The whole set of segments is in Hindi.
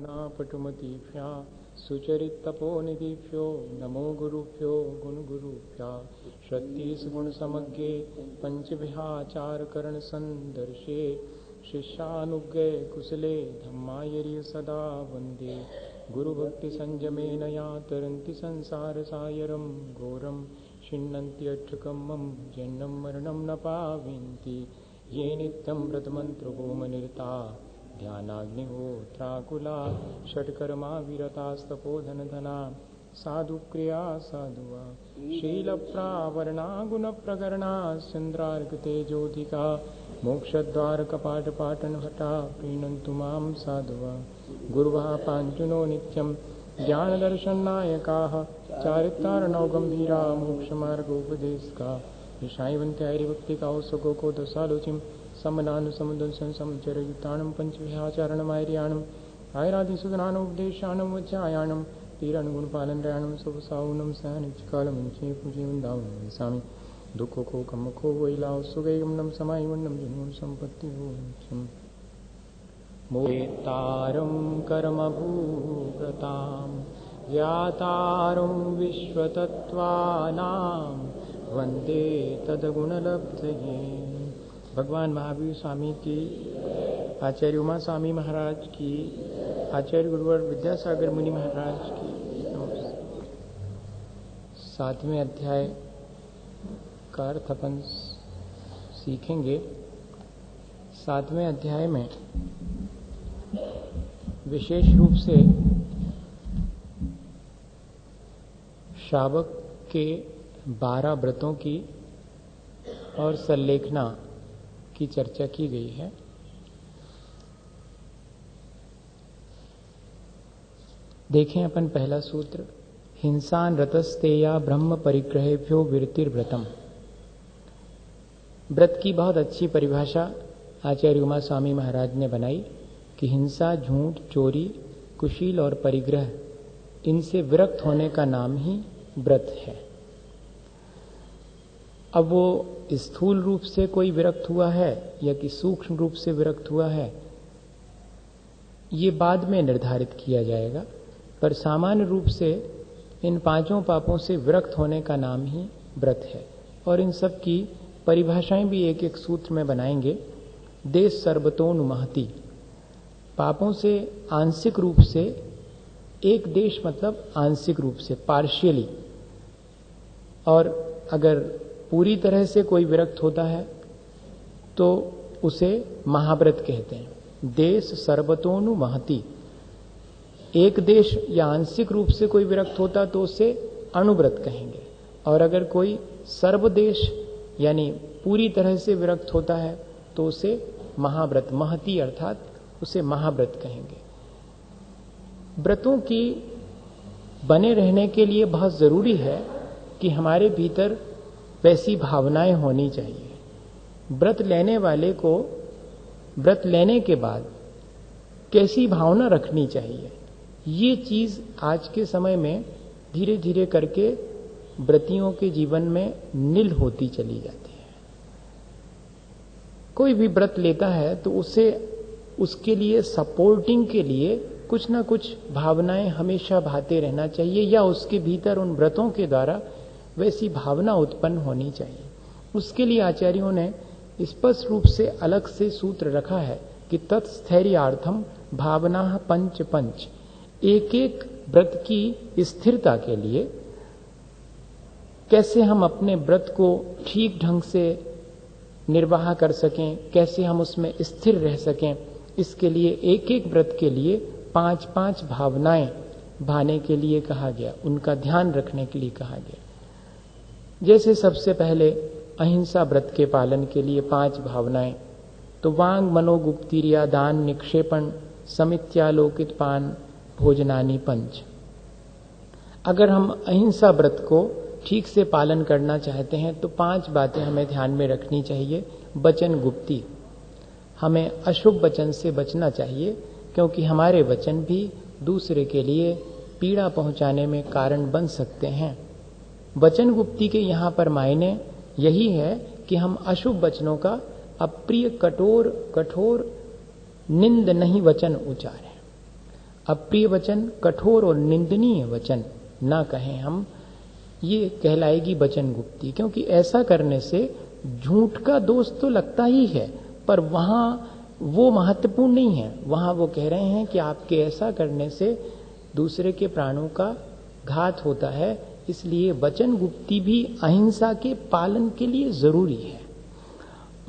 पटुमतीभ्या सुचरितपोनिधिभ्यो नमो गुरुभ्यो गुणगुरुभ्या श्रुतिसगुणसमग्रे पंचविहाचारकरणसन्दर्शे शिष्यानुज्ञे कुशले धम्मायर्य सदा वन्दे गुरुभक्तिसंयमेन या तरन्ति संसारसागरं घोरं छिन्नन्त्यक्षकमं जन्मं मरणं न पावन्ति ये नित्यं व्रतमन्त्रहोमनिरता ध्यानाग्निहोत्राकुला षट्कर्मा विरतास्तपोधनधना साधुक्रिया साधुवा शीलप्रावरणा गुणप्रकरणा चन्द्रार्कतेजोधिका मोक्षद्वारकपाटपाटनहटा प्रीणन्तु मां साधुवा गुरुवः पाञ्चुनो नित्यं ज्ञानदर्शननायकाः चारित्रार्णव गम्भीरा मोक्षमार्गोपदेशका ईशायवन्त्यारिभक्तिकाौ सुगोको दशालोचिं समनानुसमुदंसंसमचरयुतानं पञ्चविहाचारणमार्याणम् आयरादिसुदनानोपदेशानं वच्यायाणं तीरणगुणपालनरायणं सुभसाऊनं सहनित्यकालमञ्चे पूजयन्दावनं वसामि दुःखको कम्मको वैलाव सुगैगमनं समायमन्नं जन्मसम्पत्तिवोञ्चम् मोहेतारं कर्मभूव्रतां ज्ञातारं विश्वतत्त्वानां वन्दे तद्गुणलब्धये। भगवान महावीर स्वामी की, आचार्य उमा स्वामी महाराज की, आचार्य गुरुवर विद्यासागर मुनि महाराज की। 7वें अध्याय का अर्थ अपन सीखेंगे। 7वें अध्याय में विशेष रूप से शावक के 12 व्रतों की और संलेखना की चर्चा की गई है। देखें अपन पहला सूत्र, हिंसान रतस्तेया ब्रह्म परिग्रहेभ्यो विरतिर्व्रतम। व्रत की बहुत अच्छी परिभाषा आचार्य उमा स्वामी महाराज ने बनाई कि हिंसा, झूठ, चोरी, कुशील और परिग्रह, इनसे विरक्त होने का नाम ही व्रत है। अब वो स्थूल रूप से कोई विरक्त हुआ है या कि सूक्ष्म रूप से विरक्त हुआ है, ये बाद में निर्धारित किया जाएगा, पर सामान्य रूप से इन 5 पापों से विरक्त होने का नाम ही व्रत है। और इन सब की परिभाषाएं भी एक एक सूत्र में बनाएंगे। देश सर्वतोनुमहति, पापों से आंशिक रूप से, एक देश मतलब आंशिक रूप से, पार्शियली। और अगर पूरी तरह से कोई विरक्त होता है तो उसे महाव्रत कहते हैं। देश सर्वतोनुमहति, एक देश या आंशिक रूप से कोई विरक्त होता तो उसे अणुव्रत कहेंगे। और अगर कोई सर्वदेश यानी पूरी तरह से विरक्त होता है तो उसे महाव्रत, महति अर्थात उसे महाव्रत कहेंगे। व्रतों की बने रहने के लिए बहुत जरूरी है कि हमारे भीतर वैसी भावनाएं होनी चाहिए। व्रत लेने वाले को व्रत लेने के बाद कैसी भावना रखनी चाहिए, ये चीज आज के समय में धीरे धीरे करके व्रतियों के जीवन में नील होती चली जाती है। कोई भी व्रत लेता है तो उसे उसके लिए सपोर्टिंग के लिए कुछ ना कुछ भावनाएं हमेशा भाते रहना चाहिए, या उसके भीतर उन व्रतों के द्वारा वैसी भावना उत्पन्न होनी चाहिए। उसके लिए आचार्यों ने स्पष्ट रूप से अलग से सूत्र रखा है कि तत्स्थैर्यार्थम भावना पंच पंच। एक एक व्रत की स्थिरता के लिए कैसे हम अपने व्रत को ठीक ढंग से निर्वाह कर सकें, कैसे हम उसमें स्थिर रह सकें, इसके लिए एक एक व्रत के लिए 5-5 भावनाएं भाने के लिए कहा गया, उनका ध्यान रखने के लिए कहा गया। जैसे सबसे पहले अहिंसा व्रत के पालन के लिए 5 भावनाएं, तो वांग मनोगुप्तिरिया दान निक्षेपण समित्यालोकित पान भोजनानि पंच। अगर हम अहिंसा व्रत को ठीक से पालन करना चाहते हैं तो 5 बातें हमें ध्यान में रखनी चाहिए। वचन गुप्ती, हमें अशुभ वचन से बचना चाहिए, क्योंकि हमारे वचन भी दूसरे के लिए पीड़ा पहुंचाने में कारण बन सकते हैं। वचन गुप्ती के यहाँ पर मायने यही है कि हम अशुभ वचनों का अप्रिय कठोर निंद नहीं वचन उच्चारें। अप्रिय वचन, कठोर और निंदनीय वचन ना कहें हम, ये कहलाएगी वचन गुप्ती। क्योंकि ऐसा करने से झूठ का दोष तो लगता ही है, पर वहां वो महत्वपूर्ण नहीं है। वहां वो कह रहे हैं कि आपके ऐसा करने से दूसरे के प्राणों का घात होता है, इसलिए वचन गुप्ती भी अहिंसा के पालन के लिए जरूरी है।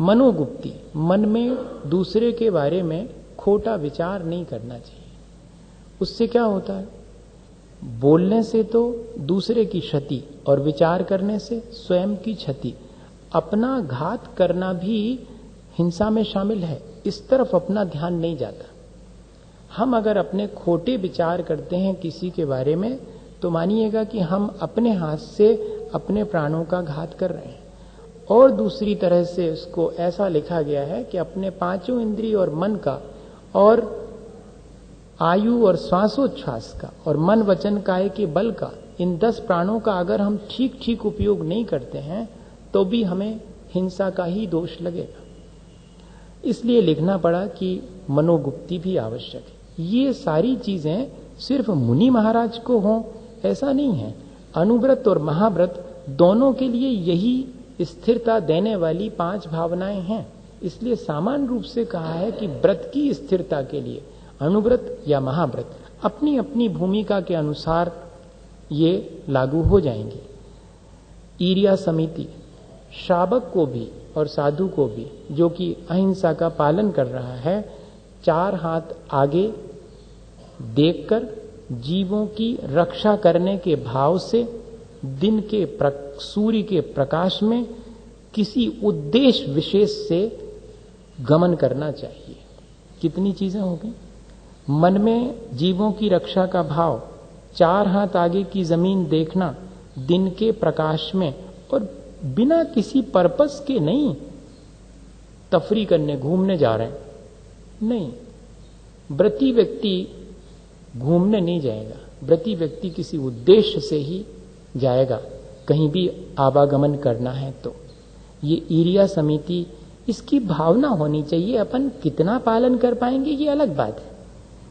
मनोगुप्ती, मन में दूसरे के बारे में खोटा विचार नहीं करना चाहिए। उससे क्या होता है, बोलने से तो दूसरे की क्षति और विचार करने से स्वयं की क्षति। अपना घात करना भी हिंसा में शामिल है, इस तरफ अपना ध्यान नहीं जाता। हम अगर अपने खोटे विचार करते हैं किसी के बारे में, तो मानिएगा कि हम अपने हाथ से अपने प्राणों का घात कर रहे हैं। और दूसरी तरह से उसको ऐसा लिखा गया है कि अपने पांचों इंद्रिय और मन का और आयु और श्वासोच्छ्वास का और मन वचन काय के बल का, इन 10 प्राणों का अगर हम ठीक ठीक उपयोग नहीं करते हैं तो भी हमें हिंसा का ही दोष लगेगा। इसलिए लिखना पड़ा कि मनोगुप्ती भी आवश्यक है। ये सारी चीजें सिर्फ मुनि महाराज को हों ऐसा नहीं है, अनुव्रत और महाव्रत दोनों के लिए यही स्थिरता देने वाली 5 भावनाएं हैं। इसलिए सामान्य रूप से कहा है कि व्रत की स्थिरता के लिए अनुव्रत या महाव्रत अपनी अपनी भूमिका के अनुसार ये लागू हो जाएंगे। ईर्या समिति श्रावक को भी और साधु को भी, जो कि अहिंसा का पालन कर रहा है, 4 हाथ आगे देखकर जीवों की रक्षा करने के भाव से दिन के सूर्य के प्रकाश में किसी उद्देश्य विशेष से गमन करना चाहिए। कितनी चीजें हो गई, मन में जीवों की रक्षा का भाव, 4 हाथ आगे की जमीन देखना दिन के प्रकाश में, और बिना किसी पर्पस के नहीं तफरी करने घूमने जा रहे हैं, नहीं। व्रती व्यक्ति घूमने नहीं जाएगा, व्रती व्यक्ति किसी उद्देश्य से ही जाएगा कहीं भी आवागमन करना है। तो ये ईर्या समिति, इसकी भावना होनी चाहिए। अपन कितना पालन कर पाएंगे ये अलग बात है।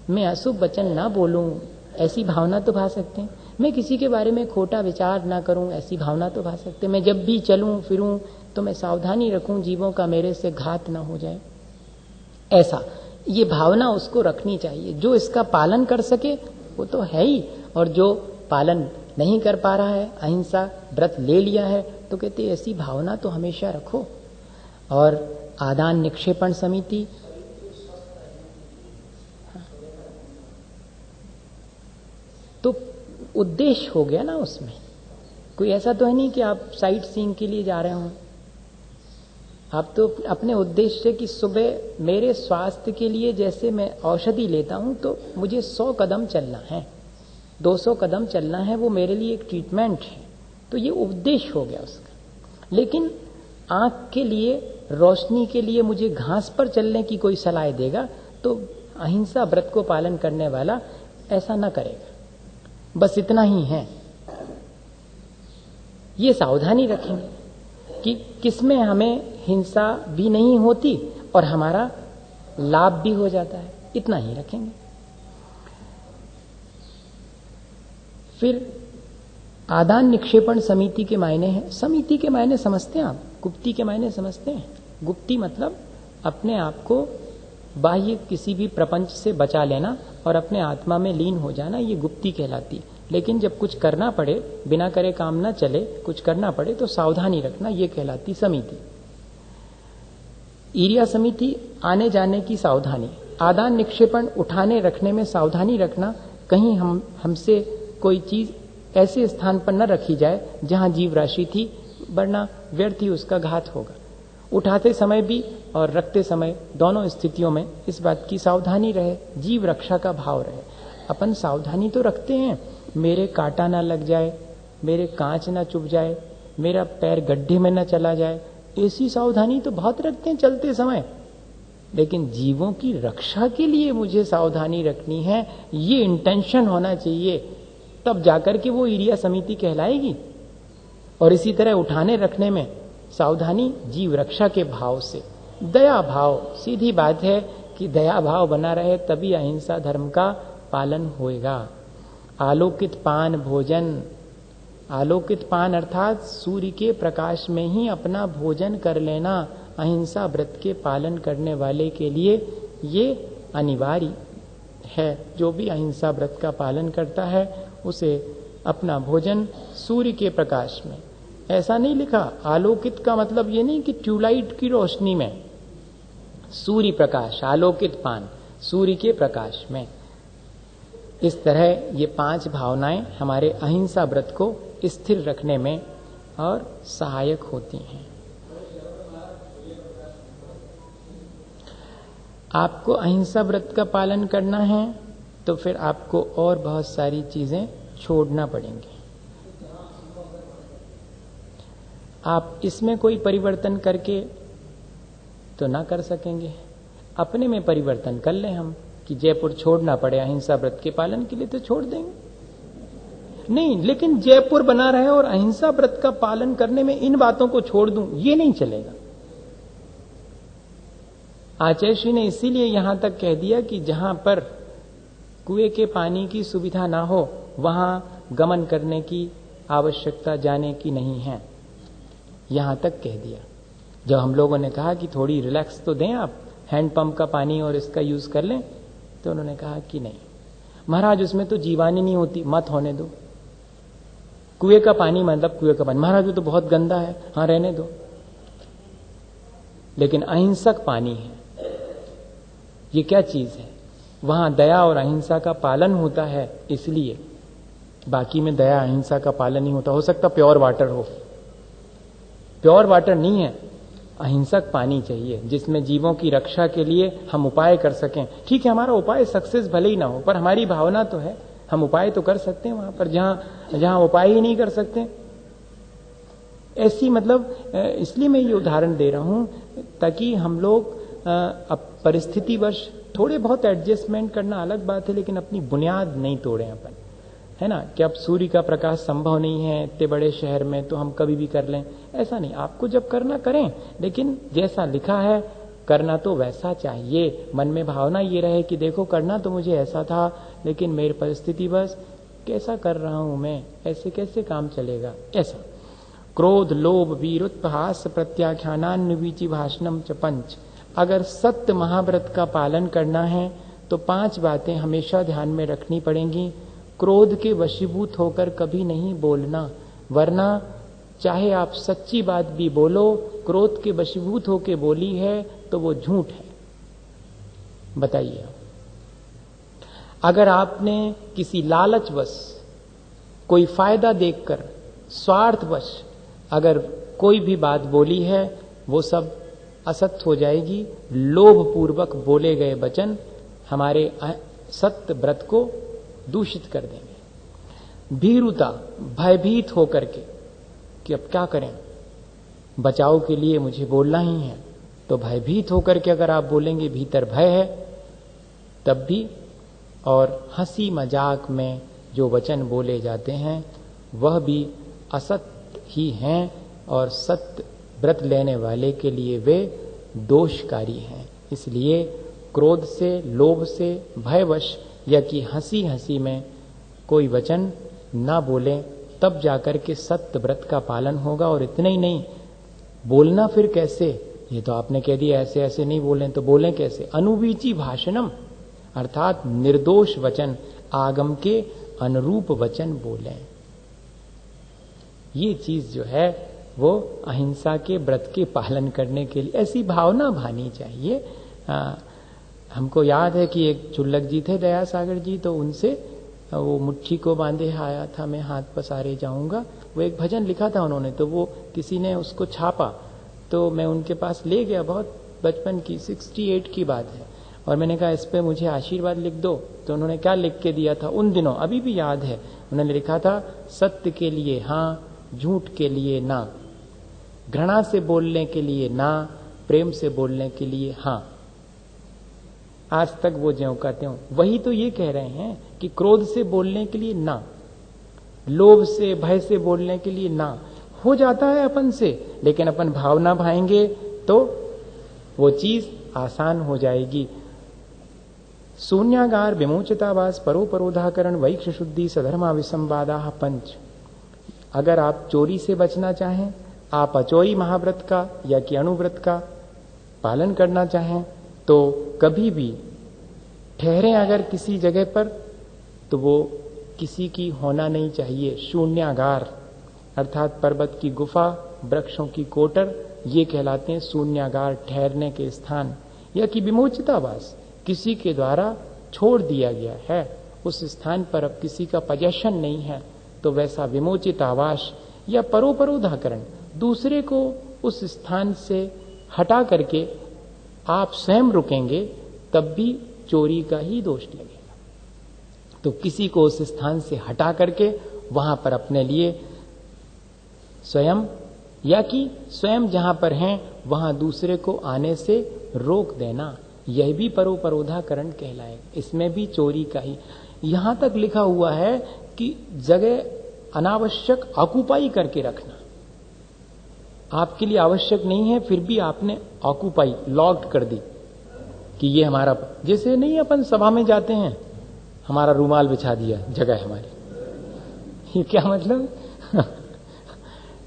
मैं अशुभ वचन ना बोलूं ऐसी भावना तो भा सकते हैं, मैं किसी के बारे में खोटा विचार ना करूं ऐसी भावना तो भा सकते हैं, मैं जब भी चलूं फिरूं तो मैं सावधानी रखूं जीवों का मेरे से घात ना हो जाए, ऐसा ये भावना उसको रखनी चाहिए। जो इसका पालन कर सके वो तो है ही, और जो पालन नहीं कर पा रहा है, अहिंसा व्रत ले लिया है, तो कहते ऐसी भावना तो हमेशा रखो। और आदान निक्षेपण समिति, तो उद्देश्य हो गया ना उसमें। कोई ऐसा तो है नहीं कि आप साइट सीइंग के लिए जा रहे हो, आप तो अपने उद्देश्य से कि सुबह मेरे स्वास्थ्य के लिए जैसे मैं औषधि लेता हूं तो मुझे 100 कदम चलना है, 200 कदम चलना है, वो मेरे लिए एक ट्रीटमेंट है, तो ये उद्देश्य हो गया उसका। लेकिन आंख के लिए, रोशनी के लिए मुझे घास पर चलने की कोई सलाह देगा तो अहिंसा व्रत को पालन करने वाला ऐसा ना करेगा। बस इतना ही है, ये सावधानी रखेंगे कि किसमें हमें हिंसा भी नहीं होती और हमारा लाभ भी हो जाता है, इतना ही रखेंगे। फिर आदान निक्षेपण समिति के मायने हैं। समिति के मायने समझते हैं आप, गुप्ती के मायने समझते हैं। गुप्ती मतलब अपने आप को बाह्य किसी भी प्रपंच से बचा लेना और अपने आत्मा में लीन हो जाना, ये गुप्ती कहलाती। लेकिन जब कुछ करना पड़े, बिना करे काम ना चले, कुछ करना पड़े तो सावधानी रखना, ये कहलाती समिति। ईर्या समिति आने जाने की सावधानी, आदान निक्षेपण उठाने रखने में सावधानी रखना, कहीं हमसे कोई चीज ऐसे स्थान पर न रखी जाए जहां जीव राशि थी, वरना व्यर्थ ही उसका घात होगा। उठाते समय भी और रखते समय दोनों स्थितियों में इस बात की सावधानी रहे, जीव रक्षा का भाव रहे। अपन सावधानी तो रखते हैं, मेरे कांटा ना लग जाए, मेरे कांच ना चुभ जाए, मेरा पैर गड्ढे में ना चला जाए, ऐसी सावधानी तो बहुत रखते हैं चलते समय। लेकिन जीवों की रक्षा के लिए मुझे सावधानी रखनी है, ये इंटेंशन होना चाहिए, तब जाकर के वो ईर्या समिति कहलाएगी। और इसी तरह उठाने रखने में सावधानी जीव रक्षा के भाव से, दया भाव, सीधी बात है कि दया भाव बना रहे तभी अहिंसा धर्म का पालन होएगा। आलोकित पान भोजन, आलोकित पान अर्थात सूर्य के प्रकाश में ही अपना भोजन कर लेना अहिंसा व्रत के पालन करने वाले के लिए ये अनिवार्य है। जो भी अहिंसा व्रत का पालन करता है उसे अपना भोजन सूर्य के प्रकाश में, ऐसा नहीं लिखा, आलोकित का मतलब ये नहीं कि ट्यूबलाइट की रोशनी में, सूर्य प्रकाश, आलोकित पान सूर्य के प्रकाश में। इस तरह ये 5 भावनाएं हमारे अहिंसा व्रत को स्थिर रखने में और सहायक होती हैं। आपको अहिंसा व्रत का पालन करना है तो फिर आपको और बहुत सारी चीजें छोड़ना पड़ेंगी। आप इसमें कोई परिवर्तन करके तो ना कर सकेंगे, अपने में परिवर्तन कर लें हम कि जयपुर छोड़ना पड़े अहिंसा व्रत के पालन के लिए तो छोड़ देंगे, नहीं, लेकिन जयपुर बना रहे और अहिंसा व्रत का पालन करने में इन बातों को छोड़ दूं, ये नहीं चलेगा। आचार्य श्री ने इसीलिए यहां तक कह दिया कि जहां पर कुएं के पानी की सुविधा ना हो वहां गमन करने की आवश्यकता जाने की नहीं है, यहां तक कह दिया। जब हम लोगों ने कहा कि थोड़ी रिलैक्स तो दें आप, हैंडपंप का पानी और इसका यूज कर लें, तो उन्होंने कहा कि नहीं महाराज, उसमें तो जीवानी नहीं होती, मत होने दो। कुएं का पानी मतलब कुएं का पानी, महाराज वो तो बहुत गंदा है, हाँ रहने दो, लेकिन अहिंसक पानी है, ये क्या चीज है? वहां दया और अहिंसा का पालन होता है, इसलिए। बाकी में दया अहिंसा का पालन नहीं होता। हो सकता प्योर वाटर हो, प्योर वाटर नहीं है, अहिंसक पानी चाहिए जिसमें जीवों की रक्षा के लिए हम उपाय कर सकें। ठीक है, हमारा उपाय सक्सेस भले ही ना हो, पर हमारी भावना तो है, हम उपाय तो कर सकते हैं वहां पर जहां उपाय ही नहीं कर सकते। ऐसी मतलब इसलिए मैं ये उदाहरण दे रहा हूं ताकि हम लोग अब परिस्थितिवश थोड़े बहुत एडजस्टमेंट करना अलग बात है, लेकिन अपनी बुनियाद नहीं तोड़े अपन, है ना, कि अब सूर्य का प्रकाश संभव नहीं है इतने बड़े शहर में तो हम कभी भी कर लें, ऐसा नहीं। आपको जब करना करें, लेकिन जैसा लिखा है करना तो वैसा चाहिए। मन में भावना ये रहे कि देखो करना तो मुझे ऐसा था, लेकिन मेरी परिस्थिति बस कैसा कर रहा हूं मैं, ऐसे कैसे काम चलेगा, ऐसा। क्रोध लोभ वीरोत्पहास प्रत्याख्यानान्विची भाषणम च पंच। अगर सत्य महाव्रत का पालन करना है तो 5 बातें हमेशा ध्यान में रखनी पड़ेंगी। क्रोध के वशीभूत होकर कभी नहीं बोलना, वरना चाहे आप सच्ची बात भी बोलो, क्रोध के वशीभूत होकर बोली है तो वो झूठ है। बताइए, अगर आपने किसी लालचवश, कोई फायदा देखकर, स्वार्थवश अगर कोई भी बात बोली है, वो सब असत्य हो जाएगी। लोभ पूर्वक बोले गए वचन हमारे सत्य व्रत को दूषित कर देंगे। भीरुता, भयभीत होकर के कि अब क्या करें, बचाव के लिए मुझे बोलना ही है, तो भयभीत होकर के अगर आप बोलेंगे, भीतर भय है तब भी। और हंसी मजाक में जो वचन बोले जाते हैं वह भी असत्य ही हैं, और सत्य व्रत लेने वाले के लिए वे दोषकारी हैं। इसलिए क्रोध से, लोभ से, भयवश या कि हंसी हंसी में कोई वचन ना बोलें, तब जाकर के सत्य व्रत का पालन होगा। और इतना ही नहीं, बोलना फिर कैसे, ये तो आपने कह दिया ऐसे ऐसे नहीं बोलें, तो बोलें कैसे? अनुवीची भाषणम, अर्थात निर्दोष वचन, आगम के अनुरूप वचन बोलें। ये चीज जो है वो अहिंसा के व्रत के पालन करने के लिए ऐसी भावना भानी चाहिए। हमको याद है कि एक चुल्लक जी थे, दया सागर जी, तो उनसे वो मुट्ठी को बांधे आया था मैं हाथ पसारे जाऊंगा, वो एक भजन लिखा था उन्होंने, तो वो किसी ने उसको छापा, तो मैं उनके पास ले गया, बहुत बचपन की 68 की बात है, और मैंने कहा इस पे मुझे आशीर्वाद लिख दो। तो उन्होंने क्या लिख के दिया था उन दिनों, अभी भी याद है, उन्होंने लिखा था, सत्य के लिए हाँ, झूठ के लिए ना, घृणा से बोलने के लिए ना, प्रेम से बोलने के लिए हाँ। आज तक वो ज्यों का त्यों वही तो ये कह रहे हैं कि क्रोध से बोलने के लिए ना, लोभ से, भय से बोलने के लिए ना। हो जाता है अपन से, लेकिन अपन भावना भाएंगे तो वो चीज आसान हो जाएगी। शून्यागार विमोचितावास परोपरोधाकरण वैक्ष शुद्धि सधर्मा विसंवादा पंच। अगर आप चोरी से बचना चाहें, आप अचोरी महाव्रत का या कि अणुव्रत का पालन करना चाहें, तो कभी भी ठहरें अगर किसी जगह पर, तो वो किसी की होना नहीं चाहिए। शून्यागार अर्थात पर्वत की गुफा, वृक्षों की कोटर, ये कहलाते हैं शून्यागार, ठहरने के स्थान। या कि विमोचितावास, किसी के द्वारा छोड़ दिया गया है, उस स्थान पर अब किसी का पजेशन नहीं है, तो वैसा विमोचित आवास। या परोपरोधाकरण, दूसरे को उस स्थान से हटा करके आप स्वयं रुकेंगे तब भी चोरी का ही दोष लगेगा। तो किसी को उस स्थान से हटा करके वहां पर अपने लिए स्वयं, या कि स्वयं जहां पर हैं वहां दूसरे को आने से रोक देना, यह भी परोपरोधाकरण कहलाएगा। इसमें भी चोरी का ही। यहां तक लिखा हुआ है कि जगह अनावश्यक ऑक्युपाई करके रखना, आपके लिए आवश्यक नहीं है फिर भी आपने ऑक्युपाई लॉक्ड कर दी कि ये हमारा, जैसे नहीं अपन सभा में जाते हैं हमारा रूमाल बिछा दिया, जगह है हमारी, ये क्या मतलब?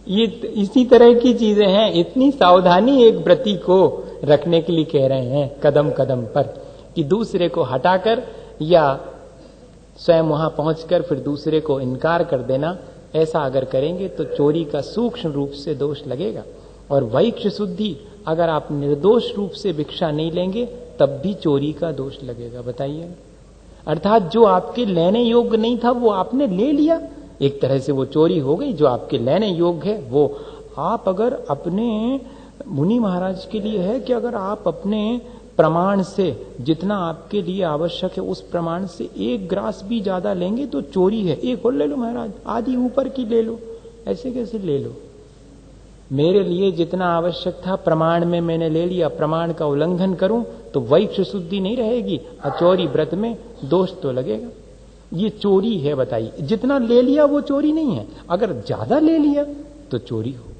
ये इसी तरह की चीजें हैं। इतनी सावधानी एक व्रती को रखने के लिए कह रहे हैं कदम कदम पर, कि दूसरे को हटाकर या स्वयं वहां पहुंचकर फिर दूसरे को इनकार कर देना, ऐसा अगर करेंगे तो चोरी का सूक्ष्म रूप से दोष लगेगा। और वैक्ष शुद्धि, अगर आप निर्दोष रूप से भिक्षा नहीं लेंगे तब भी चोरी का दोष लगेगा। बताइए, अर्थात जो आपके लेने योग्य नहीं था वो आपने ले लिया, एक तरह से वो चोरी हो गई। जो आपके लेने योग्य है वो आप अगर अपने, मुनि महाराज के लिए है कि अगर आप अपने प्रमाण से जितना आपके लिए आवश्यक है उस प्रमाण से एक ग्रास भी ज्यादा लेंगे तो चोरी है। एक और ले लो महाराज, आधी ऊपर की ले लो, ऐसे कैसे ले लो? मेरे लिए जितना आवश्यक था प्रमाण में मैंने ले लिया, प्रमाण का उल्लंघन करूं तो वैक्ष शुद्धि नहीं रहेगी, अचोरी व्रत में दोष तो लगेगा। ये चोरी है। बताइए, जितना ले लिया वो चोरी नहीं है, अगर ज्यादा ले लिया तो चोरी हो गई।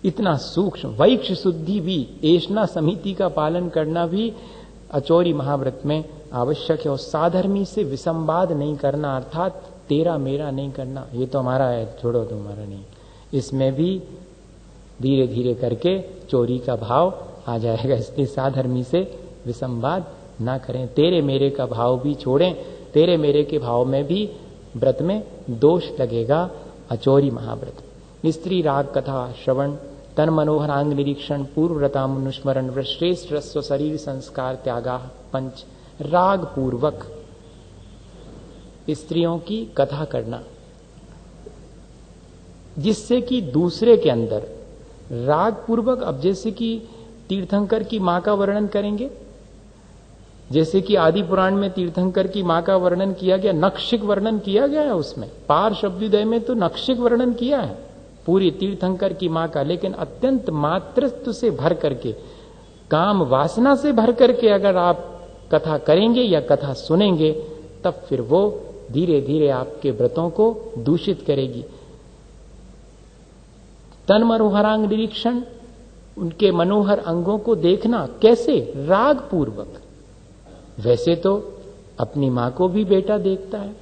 इतना सूक्ष्म वैक्ष शुद्धि भी, एषणा समिति का पालन करना भी अचोरी महाव्रत में आवश्यक है। और साधर्मी से विसंवाद नहीं करना, अर्थात तेरा मेरा नहीं करना, ये तो हमारा है छोड़ो तुम्हारा नहीं, इसमें भी धीरे धीरे करके चोरी का भाव आ जाएगा। इसलिए साधर्मी से विसंवाद ना करें, तेरे मेरे का भाव भी छोड़ें, तेरे मेरे के भाव में भी व्रत में दोष लगेगा अचोरी महाव्रत। स्त्री राग कथा श्रवण, तन मनोहरांग निरीक्षण, पूर्व व्रतानुस्मरण, श्रेष्ठ रस्व शरीर संस्कार त्यागा पंच। राग पूर्वक स्त्रियों की कथा करना, जिससे कि दूसरे के अंदर राग पूर्वक, अब जैसे कि तीर्थंकर की मां का वर्णन करेंगे, जैसे कि आदि पुराण में तीर्थंकर की मां का वर्णन किया गया, नक्षिक वर्णन किया गया है उसमें, पार शब्दोदय में तो नक्षिक वर्णन किया है पूरी तीर्थंकर की मां का, लेकिन अत्यंत मातृत्व से भर करके, काम वासना से भर करके अगर आप कथा करेंगे या कथा सुनेंगे तब फिर वो धीरे धीरे आपके व्रतों को दूषित करेगी। तन मनोहरांग निरीक्षण, उनके मनोहर अंगों को देखना, कैसे? राग पूर्वक। वैसे तो अपनी मां को भी बेटा देखता है,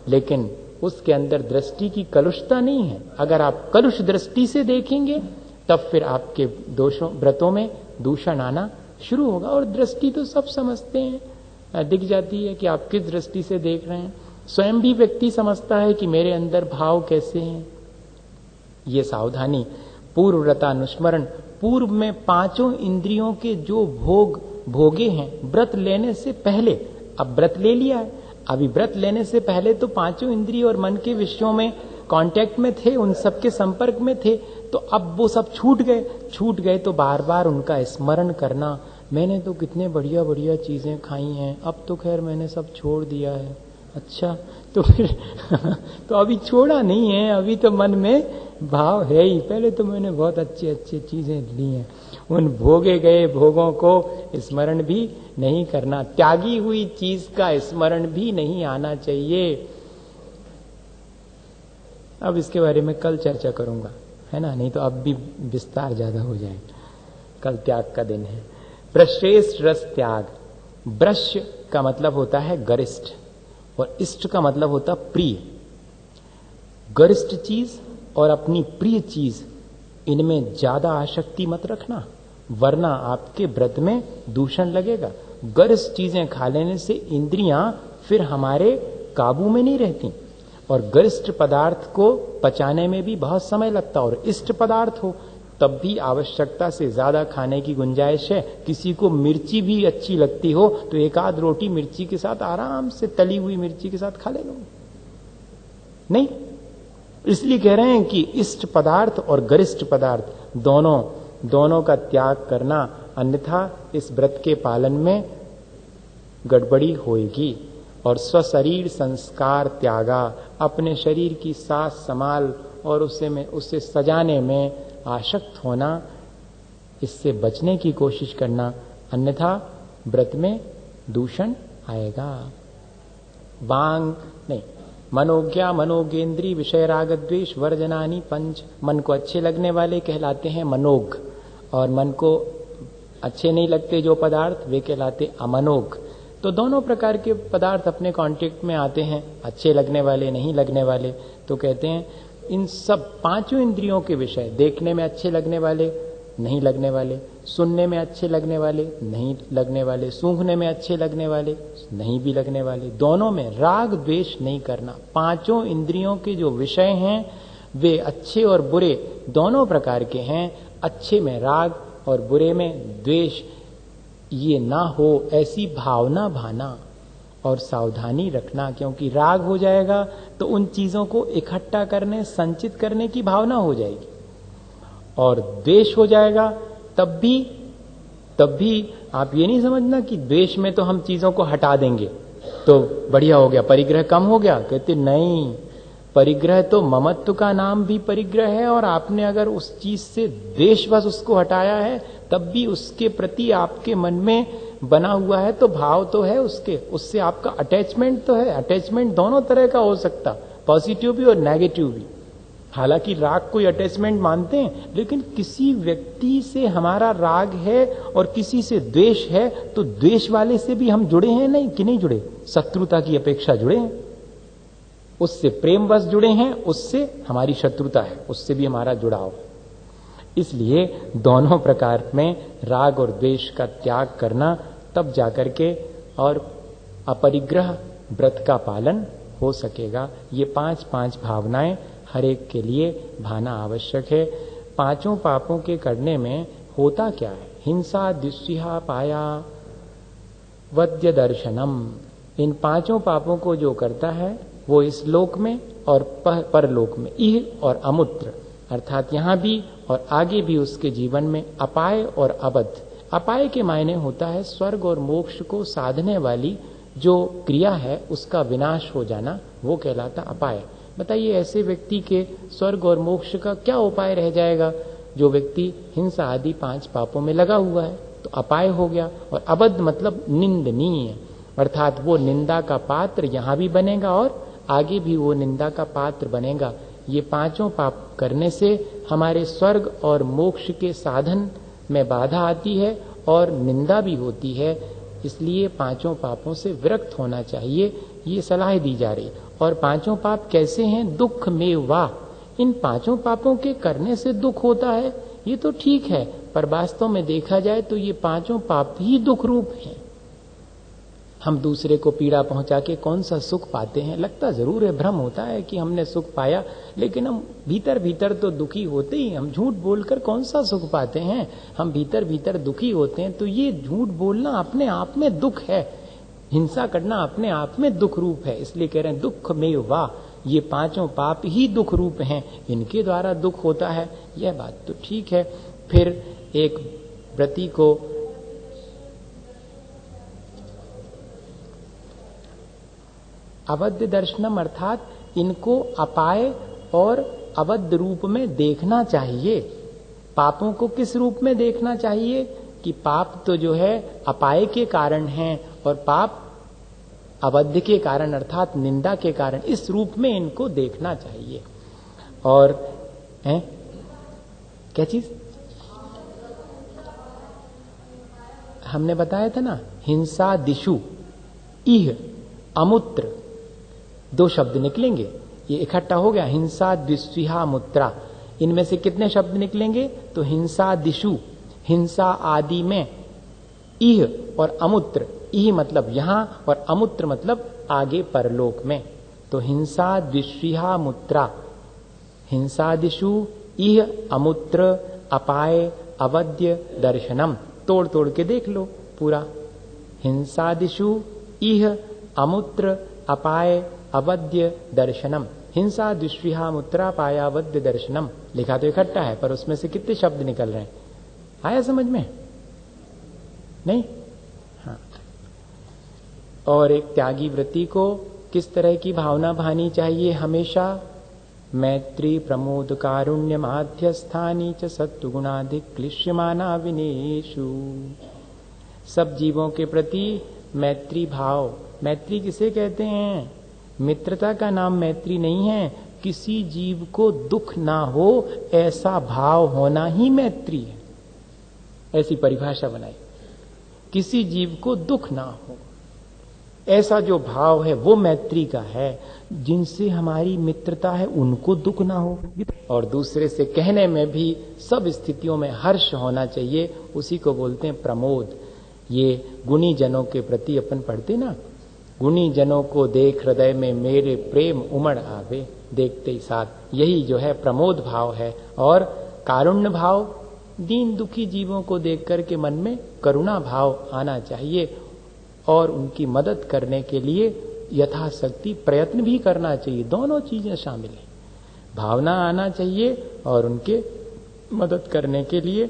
लेकिन उसके अंदर दृष्टि की कलुषता नहीं है। अगर आप कलुष दृष्टि से देखेंगे तब फिर आपके दोषों व्रतों में दूषण आना शुरू होगा। और दृष्टि तो सब समझते हैं, दिख जाती है कि आप किस दृष्टि से देख रहे हैं। स्वयं भी व्यक्ति समझता है कि मेरे अंदर भाव कैसे हैं। ये सावधानी। पूर्व व्रतानुस्मरण, पूर्व में पांचों इंद्रियों के जो भोग भोगे हैं व्रत लेने से पहले, अब व्रत ले लिया है, अभी व्रत लेने से पहले तो पांचों इंद्रिय और मन के विषयों में कांटेक्ट में थे, उन सबके संपर्क में थे, तो अब वो सब छूट गए तो बार बार उनका स्मरण करना, मैंने तो कितने बढ़िया बढ़िया चीजें खाई हैं, अब तो खैर मैंने सब छोड़ दिया है। अच्छा, तो फिर तो अभी छोड़ा नहीं है, अभी तो मन में भाव है ही, पहले तो मैंने बहुत अच्छी अच्छी चीजें ली हैं। उन भोगे गए भोगों को स्मरण भी नहीं करना, त्यागी हुई चीज का स्मरण भी नहीं आना चाहिए। अब इसके बारे में कल चर्चा करूंगा, है ना, नहीं तो अब भी विस्तार ज्यादा हो जाएगा। कल त्याग का दिन है। प्रश्रेष्ठ रस त्याग, ब्रश्य का मतलब होता है गरिष्ठ और इष्ट का मतलब होता प्रिय। गरिष्ठ चीज और अपनी प्रिय चीज, इनमें ज्यादा आसक्ति मत रखना, वरना आपके व्रत में दूषण लगेगा। गरिष्ठ चीजें खा लेने से इंद्रियां फिर हमारे काबू में नहीं रहती, और गरिष्ठ पदार्थ को पचाने में भी बहुत समय लगता। और इष्ट पदार्थ हो तब भी आवश्यकता से ज्यादा खाने की गुंजाइश है। किसी को मिर्ची भी अच्छी लगती हो तो एक आध रोटी मिर्ची के साथ आराम से, तली हुई मिर्ची के साथ खा ले लो, नहीं। इसलिए कह रहे हैं कि इष्ट पदार्थ और गरिष्ठ पदार्थ दोनों का त्याग करना, अन्यथा इस व्रत के पालन में गड़बड़ी होएगी। और स्वशरीर संस्कार त्यागा, अपने शरीर की साज संभाल और उससे सजाने में आसक्त होना, इससे बचने की कोशिश करना, अन्यथा व्रत में दूषण आएगा। वांग नहीं, मनोज्ञा मनोगेंद्री विषय राग द्वेष वर्जनानि पंच। मन को अच्छे लगने वाले कहलाते हैं मनोग, और मन को अच्छे नहीं लगते जो पदार्थ, वे कहलाते अमनोग। तो दोनों प्रकार के पदार्थ अपने कांटेक्ट में आते हैं, अच्छे लगने वाले, नहीं लगने वाले। तो कहते हैं इन सब पांचों इंद्रियों के विषय, देखने में अच्छे लगने वाले, नहीं लगने वाले, सुनने में अच्छे लगने वाले, नहीं लगने वाले, सूंघने में अच्छे लगने वाले, नहीं भी लगने वाले, दोनों में राग द्वेष नहीं करना। पांचों इंद्रियों के जो विषय हैं वे अच्छे और बुरे दोनों प्रकार के हैं। अच्छे में राग और बुरे में द्वेष ये ना हो, ऐसी भावना भाना और सावधानी रखना, क्योंकि राग हो जाएगा तो उन चीजों को इकट्ठा करने, संचित करने की भावना हो जाएगी, और द्वेष हो जाएगा तब भी आप ये नहीं समझना कि द्वेष में तो हम चीजों को हटा देंगे तो बढ़िया हो गया, परिग्रह कम हो गया। कहते नहीं, परिग्रह तो ममत्व का नाम भी परिग्रह है, और आपने अगर उस चीज से द्वेषवश उसको हटाया है तब भी उसके प्रति आपके मन में बना हुआ है, तो भाव तो है उसके, उससे आपका अटैचमेंट तो है। अटैचमेंट दोनों तरह का हो सकता, पॉजिटिव भी और नेगेटिव भी। हालांकि राग कोई अटैचमेंट मानते हैं, लेकिन किसी व्यक्ति से हमारा राग है और किसी से द्वेष है, तो द्वेष वाले से भी हम जुड़े हैं नहीं कि नहीं जुड़े, शत्रुता की अपेक्षा जुड़े हैं। उससे प्रेमवश जुड़े हैं, उससे हमारी शत्रुता है, उससे भी हमारा जुड़ाव। इसलिए दोनों प्रकार में राग और द्वेष का त्याग करना, तब जाकर के और अपरिग्रह व्रत का पालन हो सकेगा। ये 5 भावनाएं हर एक के लिए भाना आवश्यक है। पांचों पापों के करने में होता क्या है? हिंसा, द्विषा, पाया, वद्य दर्शनम। इन पांचों पापों को जो करता है वो इस लोक में और परलोक में, इह और अमुत्र, अर्थात यहां भी और आगे भी उसके जीवन में अपाय और अबद्ध। अपाय के मायने होता है स्वर्ग और मोक्ष को साधने वाली जो क्रिया है उसका विनाश हो जाना, वो कहलाता अपाय। बताइए ऐसे व्यक्ति के स्वर्ग और मोक्ष का क्या उपाय रह जाएगा? जो व्यक्ति हिंसा आदि 5 पापों में लगा हुआ है, तो अपाय हो गया। और अबद्ध मतलब निंदनीय, अर्थात वो निंदा का पात्र यहां भी बनेगा और आगे भी वो निंदा का पात्र बनेगा। ये 5 पाप करने से हमारे स्वर्ग और मोक्ष के साधन में बाधा आती है और निंदा भी होती है। इसलिए 5 पापों से विरक्त होना चाहिए, ये सलाह दी जा रही। और 5 पाप कैसे हैं? दुख में वाह। इन 5 पापों के करने से दुख होता है, ये तो ठीक है, पर वास्तव में देखा जाए तो ये 5 पाप ही दुख रूप हैं। हम दूसरे को पीड़ा पहुंचा के कौन सा सुख पाते हैं? लगता जरूर है, भ्रम होता है कि हमने सुख पाया, लेकिन हम भीतर भीतर तो दुखी होते ही। हम झूठ बोलकर कौन सा सुख पाते हैं? हम भीतर भीतर दुखी होते हैं। तो ये झूठ बोलना अपने आप में दुख है, हिंसा करना अपने आप में दुख रूप है। इसलिए कह रहे हैं दुख में वाह, ये 5 पाप ही दुख रूप हैं, इनके द्वारा दुख होता है। यह बात तो ठीक है। फिर एक व्रती को अबद्ध दर्शनम, अर्थात इनको अपाय और अबद्ध रूप में देखना चाहिए। पापों को किस रूप में देखना चाहिए? कि पाप तो जो है अपाय के कारण हैं और पाप अबद्ध के कारण अर्थात निंदा के कारण, इस रूप में इनको देखना चाहिए। और क्या चीज? हमने बताया था ना, हिंसा दिशु इह अमूत्र, दो शब्द निकलेंगे, ये इकट्ठा हो गया हिंसा द्विस्विहा मूत्रा। इनमें से कितने शब्द निकलेंगे? तो हिंसा दिशु, हिंसा आदि में, इह और अमूत्र, इह मतलब यहां और अमूत्र मतलब आगे परलोक में। तो हिंसा द्विस्विहा मूत्रा, हिंसा दिशु इह अमूत्र अपाय अवध्य दर्शनम। तोड़ तोड़ के देख लो पूरा, हिंसा दिशु इह अमूत्र अपाय अवध्य दर्शनम, हिंसा द्विस्विहा मूत्रा पायावद्य दर्शनम। लिखा तो इकट्ठा है, पर उसमें से कितने शब्द निकल रहे हैं? आया समझ में? नहीं? हाँ। और एक त्यागी व्रती को किस तरह की भावना भानी चाहिए हमेशा? मैत्री प्रमोद कारुण्य माध्यस्थानी च सत्वगुणाधिक क्लिश्यमाना विनेशु। सब जीवों के प्रति मैत्री भाव। मैत्री किसे कहते हैं? मित्रता का नाम मैत्री नहीं है। किसी जीव को दुख ना हो ऐसा भाव होना ही मैत्री है, ऐसी परिभाषा बनाई। किसी जीव को दुख ना हो ऐसा जो भाव है वो मैत्री का है। जिनसे हमारी मित्रता है उनको दुख ना हो, और दूसरे से कहने में भी सब स्थितियों में हर्ष होना चाहिए, उसी को बोलते हैं प्रमोद। ये गुणी जनों के प्रति अपन पढ़ते ना, गुणी जनों को देख हृदय में मेरे प्रेम उमड़ आवे, देखते ही साथ, यही जो है प्रमोद भाव है। और कारुण्य भाव, दीन दुखी जीवों को देख करके मन में करुणा भाव आना चाहिए, और उनकी मदद करने के लिए यथाशक्ति प्रयत्न भी करना चाहिए। दोनों चीजें शामिल हैं, भावना आना चाहिए और उनके मदद करने के लिए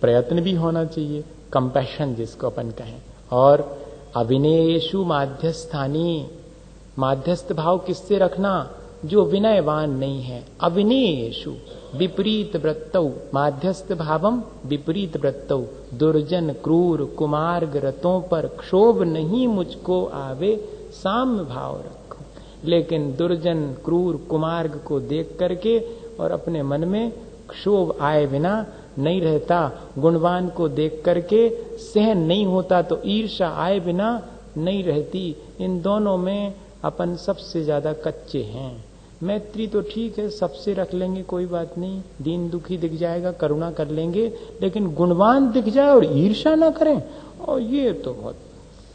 प्रयत्न भी होना चाहिए, कंपैशन जिसको अपन कहें। और अविनयेषु माध्यस्थानी, माध्यस्थ भाव किससे रखना? जो विनयवान नहीं है। अविनयेषु विपरीत वृत्तौ, माध्यस्थ भावम विपरीत वृत्तौ, दुर्जन क्रूर कुमार्ग रतों पर क्षोभ नहीं मुझको आवे, साम्य भाव रखो। लेकिन दुर्जन क्रूर कुमार्ग को देख करके और अपने मन में क्षोभ आए बिना नहीं रहता, गुणवान को देख करके सहन नहीं होता तो ईर्ष्या आए बिना नहीं रहती। इन दोनों में अपन सबसे ज्यादा कच्चे हैं। मैत्री तो ठीक है, सबसे रख लेंगे कोई बात नहीं, दीन दुखी दिख जाएगा करुणा कर लेंगे, लेकिन गुणवान दिख जाए और ईर्ष्या ना करें, और ये तो बहुत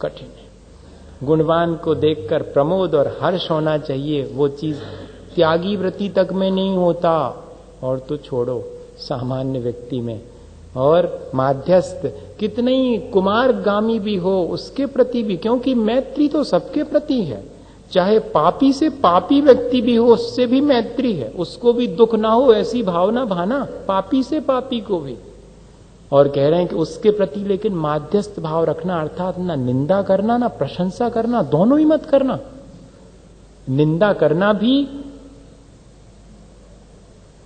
कठिन है। गुणवान को देखकर प्रमोद और हर्ष होना चाहिए, वो चीज त्यागी व्रति तक में नहीं होता, और तो छोड़ो सामान्य व्यक्ति में। और माध्यस्थ कितने ही कुमारगामी भी हो उसके प्रति भी, क्योंकि मैत्री तो सबके प्रति है, चाहे पापी से पापी व्यक्ति भी हो उससे भी मैत्री है, उसको भी दुख ना हो ऐसी भावना भाना, पापी से पापी को भी। और कह रहे हैं कि उसके प्रति लेकिन माध्यस्थ भाव रखना, अर्थात ना निंदा करना ना प्रशंसा करना, दोनों ही मत करना। निंदा करना भी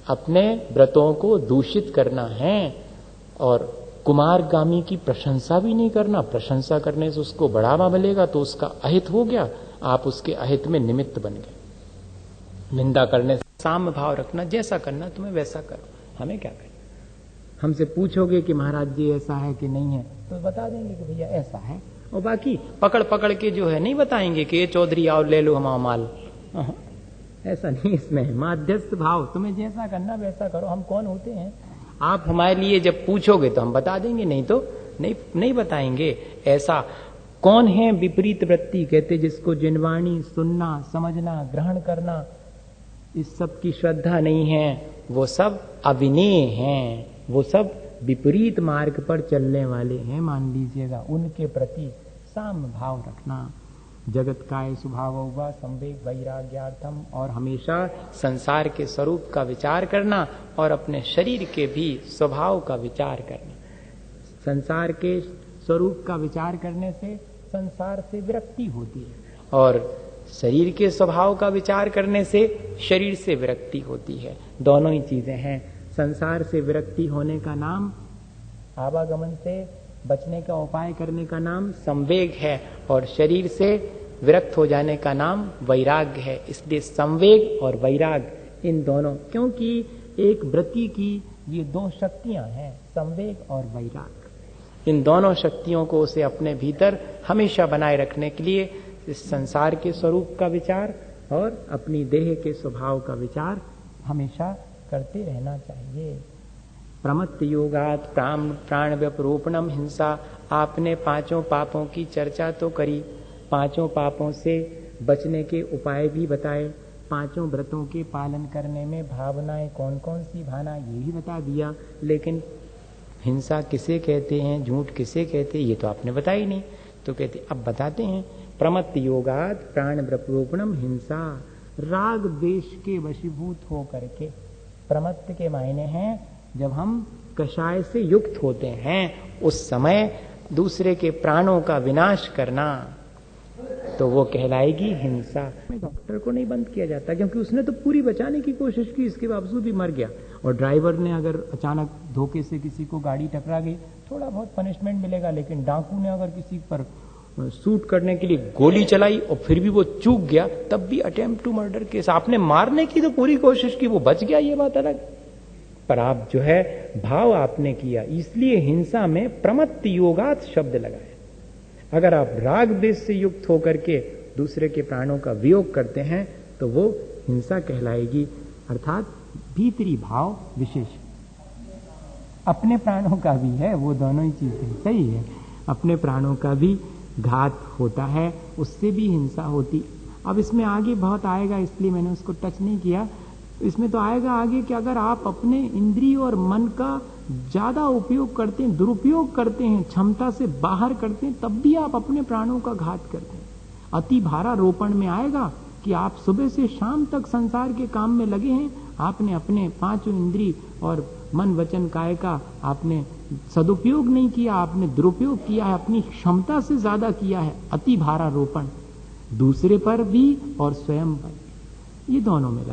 अपने व्रतों को दूषित करना है, और कुमारगामी की प्रशंसा भी नहीं करना। प्रशंसा करने से उसको बढ़ावा मिलेगा तो उसका अहित हो गया, आप उसके अहित में निमित्त बन गए। निंदा करने से साम्य भाव रखना, जैसा करना तुम्हें वैसा करो, हमें क्या करना। हमसे पूछोगे कि महाराज जी ऐसा है कि नहीं है, तो बता देंगे कि भैया ऐसा है, और बाकी पकड़ पकड़ के जो है नहीं बताएंगे कि ये चौधरी आओ ले लो हमारा माल। ऐसा नहीं, इसमें माध्यस्थ भाव, तुम्हें जैसा करना वैसा करो। हम कौन होते हैं? आप हमारे लिए जब पूछोगे तो हम बता देंगे, नहीं तो नहीं बताएंगे। ऐसा कौन है विपरीत वृत्ति? कहते जिसको जिनवाणी सुनना, समझना, ग्रहण करना इस सब की श्रद्धा नहीं है, वो सब अविनेय हैं, वो सब विपरीत मार्ग पर चलने वाले हैं, मान लीजिएगा। उनके प्रति साम्य भाव रखना। जगत काय स्वभाव हुआ संवेग वैराग्यार्थम, और हमेशा संसार के स्वरूप का विचार करना और अपने शरीर के भी स्वभाव का विचार करना। संसार के स्वरूप का विचार करने से संसार से विरक्ति होती है, और शरीर के स्वभाव का विचार करने से शरीर से विरक्ति होती है। दोनों ही चीजें हैं। संसार से विरक्ति होने का नाम, आवागमन से बचने का उपाय करने का नाम संवेग है, और शरीर से विरक्त हो जाने का नाम वैराग्य है। इसलिए संवेग और वैराग्य इन दोनों, क्योंकि एक व्रति की ये दो शक्तियां हैं, संवेग और वैराग्य। इन दोनों शक्तियों को उसे अपने भीतर हमेशा बनाए रखने के लिए इस संसार के स्वरूप का विचार और अपनी देह के स्वभाव का विचार हमेशा करते रहना चाहिए। प्रमत्त योगात प्राण व्यपरोपणम हिंसा। आपने पांचों पापों की चर्चा तो करी, पांचों पापों से बचने के उपाय भी बताए, पांचों व्रतों के पालन करने में भावनाएं कौन कौन सी भावना ये भी बता दिया, लेकिन हिंसा किसे कहते हैं, झूठ किसे कहते हैं, ये तो आपने बताया ही नहीं। तो कहते अब बताते हैं, प्रमत्त योगात प्राण व्यपरोपणम हिंसा। राग द्वेष के वशीभूत हो करके, प्रमत्त के मायने हैं जब हम कषाय से युक्त होते हैं उस समय दूसरे के प्राणों का विनाश करना, तो वो कहलाएगी हिंसा। डॉक्टर को नहीं बंद किया जाता क्योंकि उसने तो पूरी बचाने की कोशिश की, इसके बावजूद भी मर गया। और ड्राइवर ने अगर अचानक धोखे से किसी को गाड़ी टकरा गई, थोड़ा बहुत पनिशमेंट मिलेगा, लेकिन डाकू ने अगर किसी पर शूट करने के लिए गोली चलाई और फिर भी वो चूक गया, तब भी अटेम्प्ट टू मर्डर केस। आपने मारने की तो पूरी कोशिश की, वो बच गया, ये बात अलग, पर आप जो है भाव आपने किया, इसलिए हिंसा में प्रमत्त योगात शब्द लगाया। अगर आप राग द्वेष से युक्त होकर के दूसरे के प्राणों का वियोग करते हैं तो वो हिंसा कहलाएगी, अर्थात भीतरी भाव विशेष। अपने प्राणों का भी है, वो दोनों ही चीजें सही है, अपने प्राणों का भी घात होता है, उससे भी हिंसा होती। अब इसमें आगे बहुत आएगा, इसलिए मैंने उसको टच नहीं किया। इसमें तो आएगा आगे कि अगर आप अपने इंद्रिय और मन का ज्यादा उपयोग करते हैं, दुरुपयोग करते हैं, क्षमता से बाहर करते हैं, तब भी आप अपने प्राणों का घात करते हैं। अति भारारोपण में आएगा कि आप सुबह से शाम तक संसार के काम में लगे हैं, आपने अपने पांचों इंद्रिय और मन वचन काया का आपने सदुपयोग नहीं किया, आपने दुरुपयोग किया है, अपनी क्षमता से ज्यादा किया है। अति भारारोपण दूसरे पर भी और स्वयं पर, ये दोनों में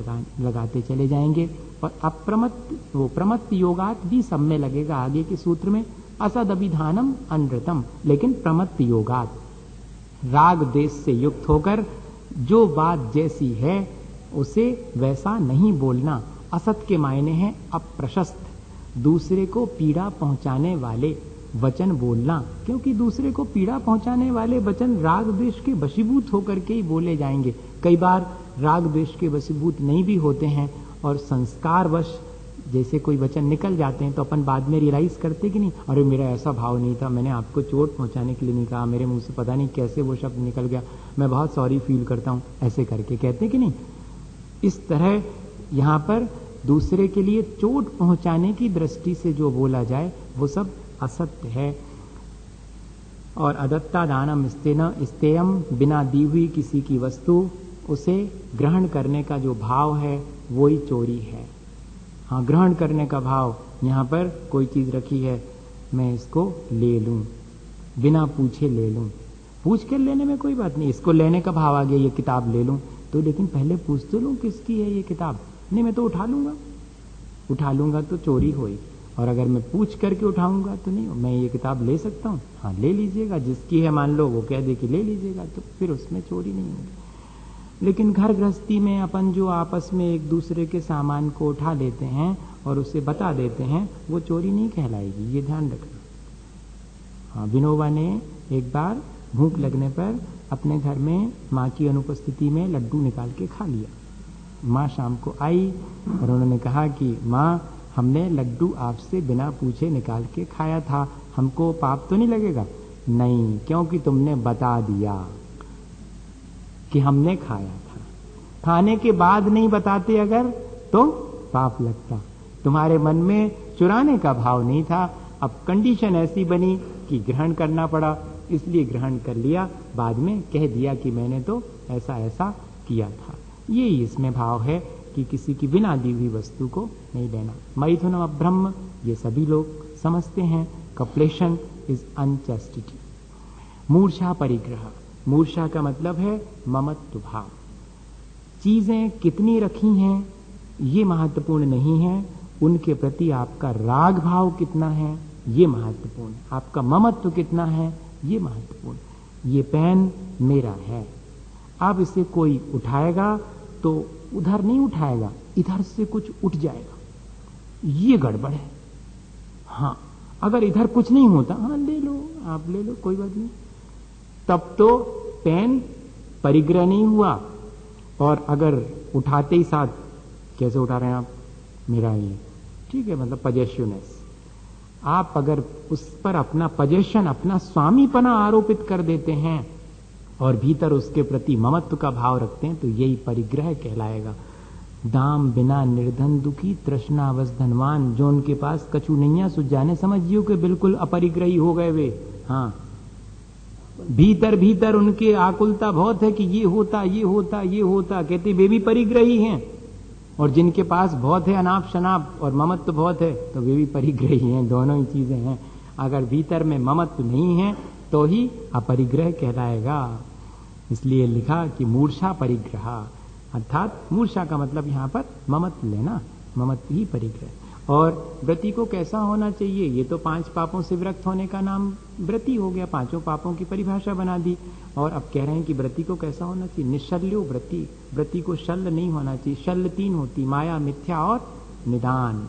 लगाते चले जाएंगे। और अप्रमत्त वो प्रमत्त योगात भी सब में लगेगा आगे के सूत्र में, असद अभिधानम अनृतम। लेकिन प्रमत्त योगात राग देश से युक्त होकर जो बात जैसी है उसे वैसा नहीं बोलना। असत के मायने हैं अप्रशस्त, दूसरे को पीड़ा पहुंचाने वाले वचन बोलना, क्योंकि दूसरे को पीड़ा पहुंचाने वाले वचन राग द्वेष के वशीभूत होकर के ही बोले जाएंगे। कई बार राग द्वेष के वशीभूत नहीं भी होते हैं और संस्कारवश जैसे कोई वचन निकल जाते हैं तो अपन बाद में रियलाइज करते कि नहीं, अरे मेरा ऐसा भाव नहीं था, मैंने आपको चोट पहुंचाने के लिए नहीं कहा, मेरे मुंह से पता नहीं कैसे वो शब्द निकल गया, मैं बहुत सॉरी फील करता हूं, ऐसे करके कहते कि नहीं। इस तरह यहां पर दूसरे के लिए चोट पहुंचाने की दृष्टि से जो बोला जाए वो सब असत्य है। और अदत्ता दानम स्तेयम, बिना दी हुई किसी की वस्तु उसे ग्रहण करने का जो भाव है वो ही चोरी है। हाँ, ग्रहण करने का भाव, यहाँ पर कोई चीज रखी है, मैं इसको ले लूं, बिना पूछे ले लूं। पूछ कर लेने में कोई बात नहीं, इसको लेने का भाव आ गया, ये किताब ले लूं, तो लेकिन पहले पूछ तो लूं किसकी है ये किताब। नहीं, मैं तो उठा लूंगा तो चोरी होगी, और अगर मैं पूछ करके उठाऊंगा तो नहीं, मैं ये किताब ले सकता हूँ, हाँ ले लीजिएगा, जिसकी है मान लो वो कह दे कि ले लीजिएगा, तो फिर उसमें चोरी नहीं होगी। लेकिन घर गृहस्थी में अपन जो आपस में एक दूसरे के सामान को उठा लेते हैं और उसे बता देते हैं, वो चोरी नहीं कहलाएगी, ये ध्यान रखना। हाँ, विनोबा ने एक बार भूख लगने पर अपने घर में माँ की अनुपस्थिति में लड्डू निकाल के खा लिया। माँ शाम को आई और उन्होंने कहा कि माँ, हमने लड्डू आपसे बिना पूछे निकाल के खाया था, हमको पाप तो नहीं लगेगा? नहीं, क्योंकि तुमने बता दिया कि हमने खाया था। खाने के बाद नहीं बताते अगर तो पाप लगता। तुम्हारे मन में चुराने का भाव नहीं था, अब कंडीशन ऐसी बनी कि ग्रहण करना पड़ा, इसलिए ग्रहण कर लिया, बाद में कह दिया कि मैंने तो ऐसा ऐसा किया था। यही इसमें भाव है कि किसी की बिना दी हुई वस्तु को नहीं लेना। मैथुनम अब्रह्म, ये सभी लोग समझते हैं। कपलेशन इज अनचैस्टिटी। मूर्छा परिग्रह, मूर्छा का मतलब है ममत्व भाव। चीजें कितनी रखी हैं ये महत्वपूर्ण नहीं है, उनके प्रति आपका राग भाव कितना है ये महत्वपूर्ण है, आपका ममत्व कितना है ये महत्वपूर्ण। ये पेन मेरा है, अब इसे कोई उठाएगा तो उधर नहीं उठाएगा, इधर से कुछ उठ जाएगा, ये गड़बड़ है। हाँ, अगर इधर कुछ नहीं होता, हाँ ले लो, आप ले लो, कोई बात नहीं, तब तो पेन परिग्रह नहीं हुआ। और अगर उठाते ही साथ, कैसे उठा रहे हैं आप, मेरा ये ठीक है, मतलब पजेसिवनेस, आप अगर उस पर अपना पजेशन, अपना स्वामीपना आरोपित कर देते हैं और भीतर उसके प्रति ममत्व का भाव रखते हैं, तो यही परिग्रह कहलाएगा। दाम बिना निर्धन दुखी, तृष्णावश धनवान, जो उनके पास कछु नैया सुझ जाने, समझियो कि बिल्कुल अपरिग्रही हो गए वे। हाँ, भीतर भीतर उनके आकुलता बहुत है कि ये होता, ये होता, ये होता, कहते वे भी परिग्रही हैं। और जिनके पास बहुत है अनाप शनाप और ममत्व बहुत है, तो वे भी परिग्रही हैं, दोनों ही चीजें हैं। अगर भीतर में ममत्व नहीं है तो ही अपरिग्रह कहलाएगा। इसलिए लिखा कि मूर्छा परिग्रह, अर्थात मूर्छा का मतलब यहां पर ममत्व लेना, ममत्व ही परिग्रह। और व्रती को कैसा होना चाहिए, ये तो 5 पापों से विरक्त होने का नाम व्रती हो गया, 5 पापों की परिभाषा बना दी। और अब कह रहे हैं कि व्रती को कैसा होना चाहिए, निशल्यो व्रती, व्रती को शल्य नहीं होना चाहिए। शल्य 3 होती, माया, मिथ्या और निदान।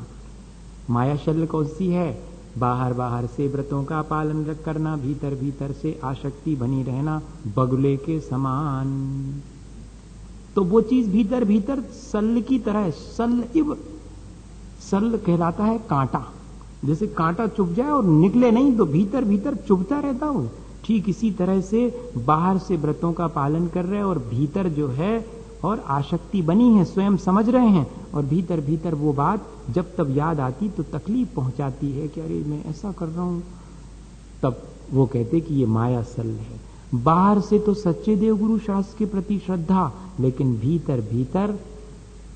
माया शल्य कौन सी है, बाहर बाहर से व्रतों का पालन करना, भीतर भीतर से आसक्ति बनी रहना, बगुले के समान। तो वो चीज भीतर भीतर शल्य की तरह, शल्य, शल्य कहलाता है कांटा, जैसे कांटा चुभ जाए और निकले नहीं तो भीतर भीतर चुभता रहता हो, ठीक इसी तरह से बाहर से व्रतों का पालन कर रहे हैं और भीतर जो है और आसक्ति बनी है, स्वयं समझ रहे हैं, और भीतर भीतर वो बात जब तब याद आती तो तकलीफ पहुंचाती है कि अरे मैं ऐसा कर रहा हूं, तब वो कहते कि ये माया शल्य है। बाहर से तो सच्चे देवगुरु शास्त्र के प्रति श्रद्धा, लेकिन भीतर भीतर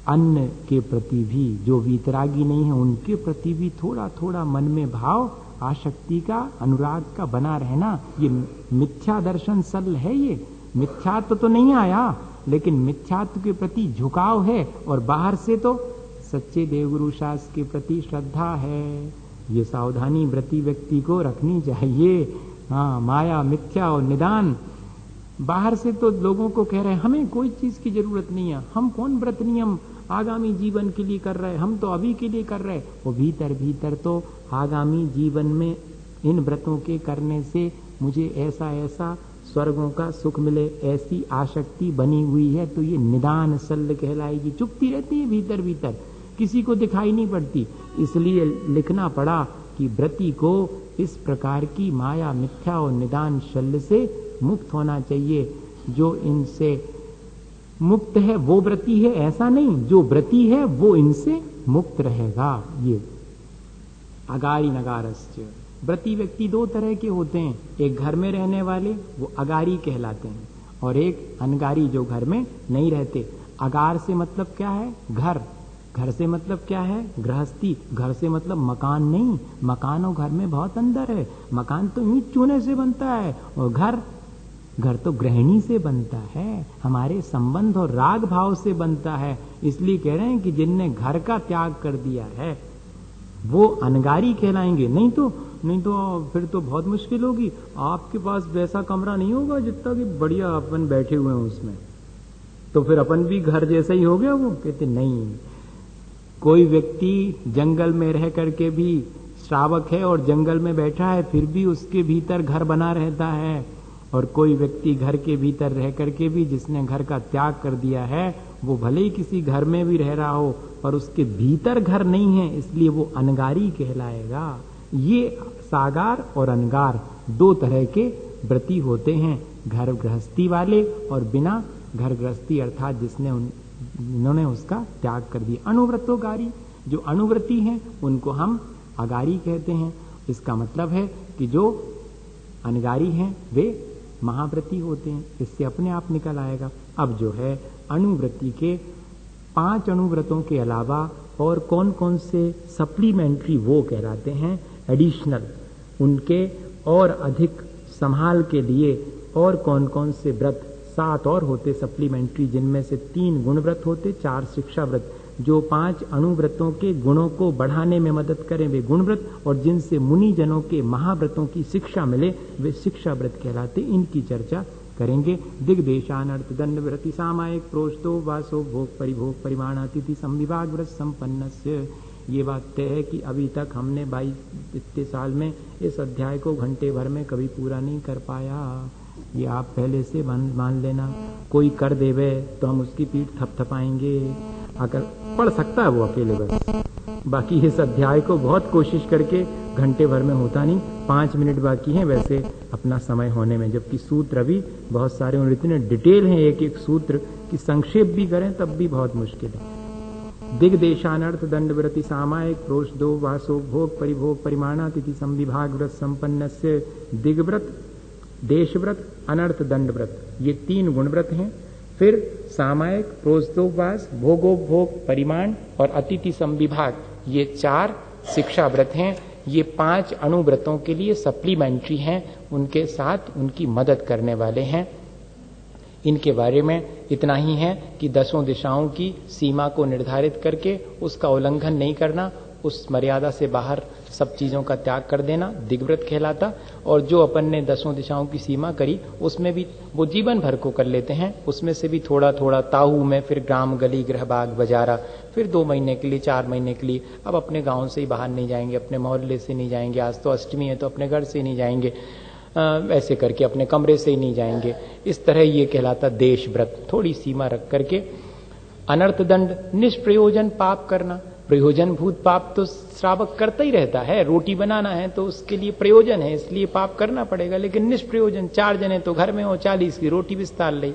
अन्य के प्रति भी, जो वीतरागी नहीं है उनके प्रति भी थोड़ा थोड़ा मन में भाव, आसक्ति का, अनुराग का बना रहना, ये मिथ्या दर्शन शल्य है। ये मिथ्यात्व तो नहीं आया, लेकिन मिथ्यात्व के प्रति झुकाव है, और बाहर से तो सच्चे देवगुरु शास्त्र के प्रति श्रद्धा है। ये सावधानी व्रती व्यक्ति को रखनी चाहिए। हाँ, माया, मिथ्या और निदान। बाहर से तो लोगों को कह रहे हैं हमें कोई चीज की जरूरत नहीं है, हम कौन व्रत नियम आगामी जीवन के लिए कर रहे हैं, हम तो अभी के लिए कर रहे हैं। वो भीतर भीतर तो आगामी जीवन में इन व्रतों के करने से मुझे ऐसा ऐसा स्वर्गों का सुख मिले, ऐसी आसक्ति बनी हुई है, तो ये निदान शल्य कहलाएगी। चुपती रहती है भीतर भीतर, किसी को दिखाई नहीं पड़ती। इसलिए लिखना पड़ा कि व्रती को इस प्रकार की माया, मिथ्या और निदान शल्य से मुक्त होना चाहिए। जो इनसे मुक्त है वो व्रती है, ऐसा नहीं, जो व्रती है वो इनसे मुक्त रहेगा। ये अगारी नगारस्य। व्रती व्यक्ति 2 तरह के होते हैं, एक घर में रहने वाले, वो अगारी कहलाते हैं, और एक अनगारी, जो घर में नहीं रहते। अगार से मतलब क्या है, घर, घर से मतलब क्या है, गृहस्थी, घर से मतलब मकान नहीं, मकान और घर में बहुत अंतर है। मकान तो ईंट चूने से बनता है, और घर, घर तो गृहिणी से बनता है, हमारे संबंध और राग भाव से बनता है। इसलिए कह रहे हैं कि जिनने घर का त्याग कर दिया है वो अनगारी कहलाएंगे। नहीं तो फिर तो बहुत मुश्किल होगी। आपके पास वैसा कमरा नहीं होगा जितना कि बढ़िया अपन बैठे हुए हैं उसमें, तो फिर अपन भी घर जैसा ही हो गया। वो कहते नहीं, कोई व्यक्ति जंगल में रह करके भी श्रावक है और जंगल में बैठा है, फिर भी उसके भीतर घर बना रहता है। और कोई व्यक्ति घर के भीतर रह करके भी, जिसने घर का त्याग कर दिया है, वो भले ही किसी घर में भी रह रहा हो पर उसके भीतर घर नहीं है, इसलिए वो अनगारी कहलाएगा। ये सागार और अनगार 2 तरह के व्रती होते हैं, घर गृहस्थी वाले और बिना घर गृहस्थी, अर्थात जिसने इन्होंने उसका त्याग कर दिया। अनुव्रतोगारी, जो अनुव्रती हैं उनको हम अगारी कहते हैं। इसका मतलब है कि जो अनगारी हैं वे महाव्रती होते हैं। इससे अपने आप निकल आएगा। अब जो है अनुव्रती के 5 अनुव्रतों के अलावा और कौन कौन से सप्लीमेंट्री वो कहलाते हैं, एडिशनल, उनके और अधिक संभाल के लिए और कौन कौन से व्रत 7 और होते सप्लीमेंट्री, जिनमें से 3 गुण व्रत होते, 4 शिक्षा व्रत। जो 5 अनुव्रतों के गुणों को बढ़ाने में मदद करें वे गुण व्रत, और जिनसे मुनि जनों के महाव्रतों की शिक्षा मिले वे शिक्षा व्रत कहलाते। इनकी चर्चा करेंगे। दिग्देशानर्थ दंड व्रति सामायिक प्रोष्टो वासो भोग परिभोग परिमाणातिथि संविभाग व्रत संपन्नस्य। ये बात तय है कि अभी तक हमने 22 इतने साल में इस अध्याय को घंटे भर में कभी पूरा नहीं कर पाया। ये आप पहले से मान लेना। कोई कर देवे तो हम उसकी पीठ थपथपाएंगे। अगर पढ़ सकता है वो अकेले बस, बाकी इस अध्याय को बहुत कोशिश करके घंटे भर में होता नहीं। 5 मिनट बाकी हैं वैसे अपना समय होने में, जबकि सूत्र अभी बहुत सारे और इतने डिटेल हैं एक एक सूत्र कि संक्षेप भी करें तब भी बहुत मुश्किल है। दिग्देशानर्थ दंड व्रति सामायिक प्रोषदो वासो भोग परिभोग परिमाणातिथि संविभाग व्रत संपन्नस्य दिग्व्रत देशव्रत अनर्थ दंड व्रत, ये 3 गुणव्रत हैं। फिर सामायिक प्रोषदोपवास भोगोपभोग परिमाण और अतिथि संविभाग, ये 4 शिक्षा व्रत हैं। ये 5 अणुव्रतों के लिए सप्लीमेंट्री हैं, उनके साथ उनकी मदद करने वाले हैं। इनके बारे में इतना ही है कि 10 दिशाओं की सीमा को निर्धारित करके उसका उल्लंघन नहीं करना, उस मर्यादा से बाहर सब चीजों का त्याग कर देना दिग्व्रत कहलाता। और जो अपन ने 10 दिशाओं की सीमा करी उसमें भी वो जीवन भर को कर लेते हैं, उसमें से भी थोड़ा थोड़ा ताहू में, फिर ग्राम गली गृह बाग बाजारा, फिर 2 महीने के लिए 4 महीने के लिए। अब अपने गांव से ही बाहर नहीं जाएंगे, अपने मोहल्ले से नहीं जाएंगे, आज तो अष्टमी है तो अपने घर से नहीं जाएंगे, ऐसे करके अपने कमरे से ही नहीं जाएंगे। इस तरह ये कहलाता देश व्रत, थोड़ी सीमा रख करके। अनर्थ दंड निष्प्रयोजन पाप करना, प्रयोजन भूत पाप तो श्रावक करता ही रहता है। रोटी बनाना है तो उसके लिए प्रयोजन है, इसलिए पाप करना पड़ेगा। लेकिन निष्प्रयोजन, 4 जने तो घर में हो, 40 की रोटी विस्तार ली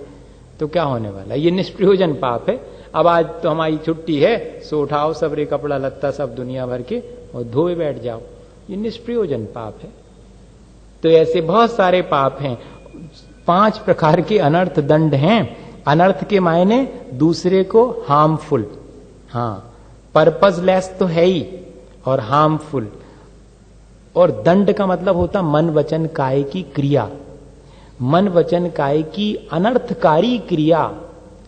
तो क्या होने वाला, ये निष्प्रयोजन पाप है। अब आज तो हमारी छुट्टी है, सो उठाओ सबरे कपड़ा लत्ता सब दुनिया भर के और धोए बैठ जाओ, ये निष्प्रयोजन पाप है। तो ऐसे बहुत सारे पाप हैं। 5 प्रकार के अनर्थ दंड हैं। अनर्थ के मायने दूसरे को हार्मफुल, हाँ पर्पसलेस तो है ही, और हार्मफुल। और दंड का मतलब होता मन वचन काय की क्रिया। मन वचन काय की अनर्थकारी क्रिया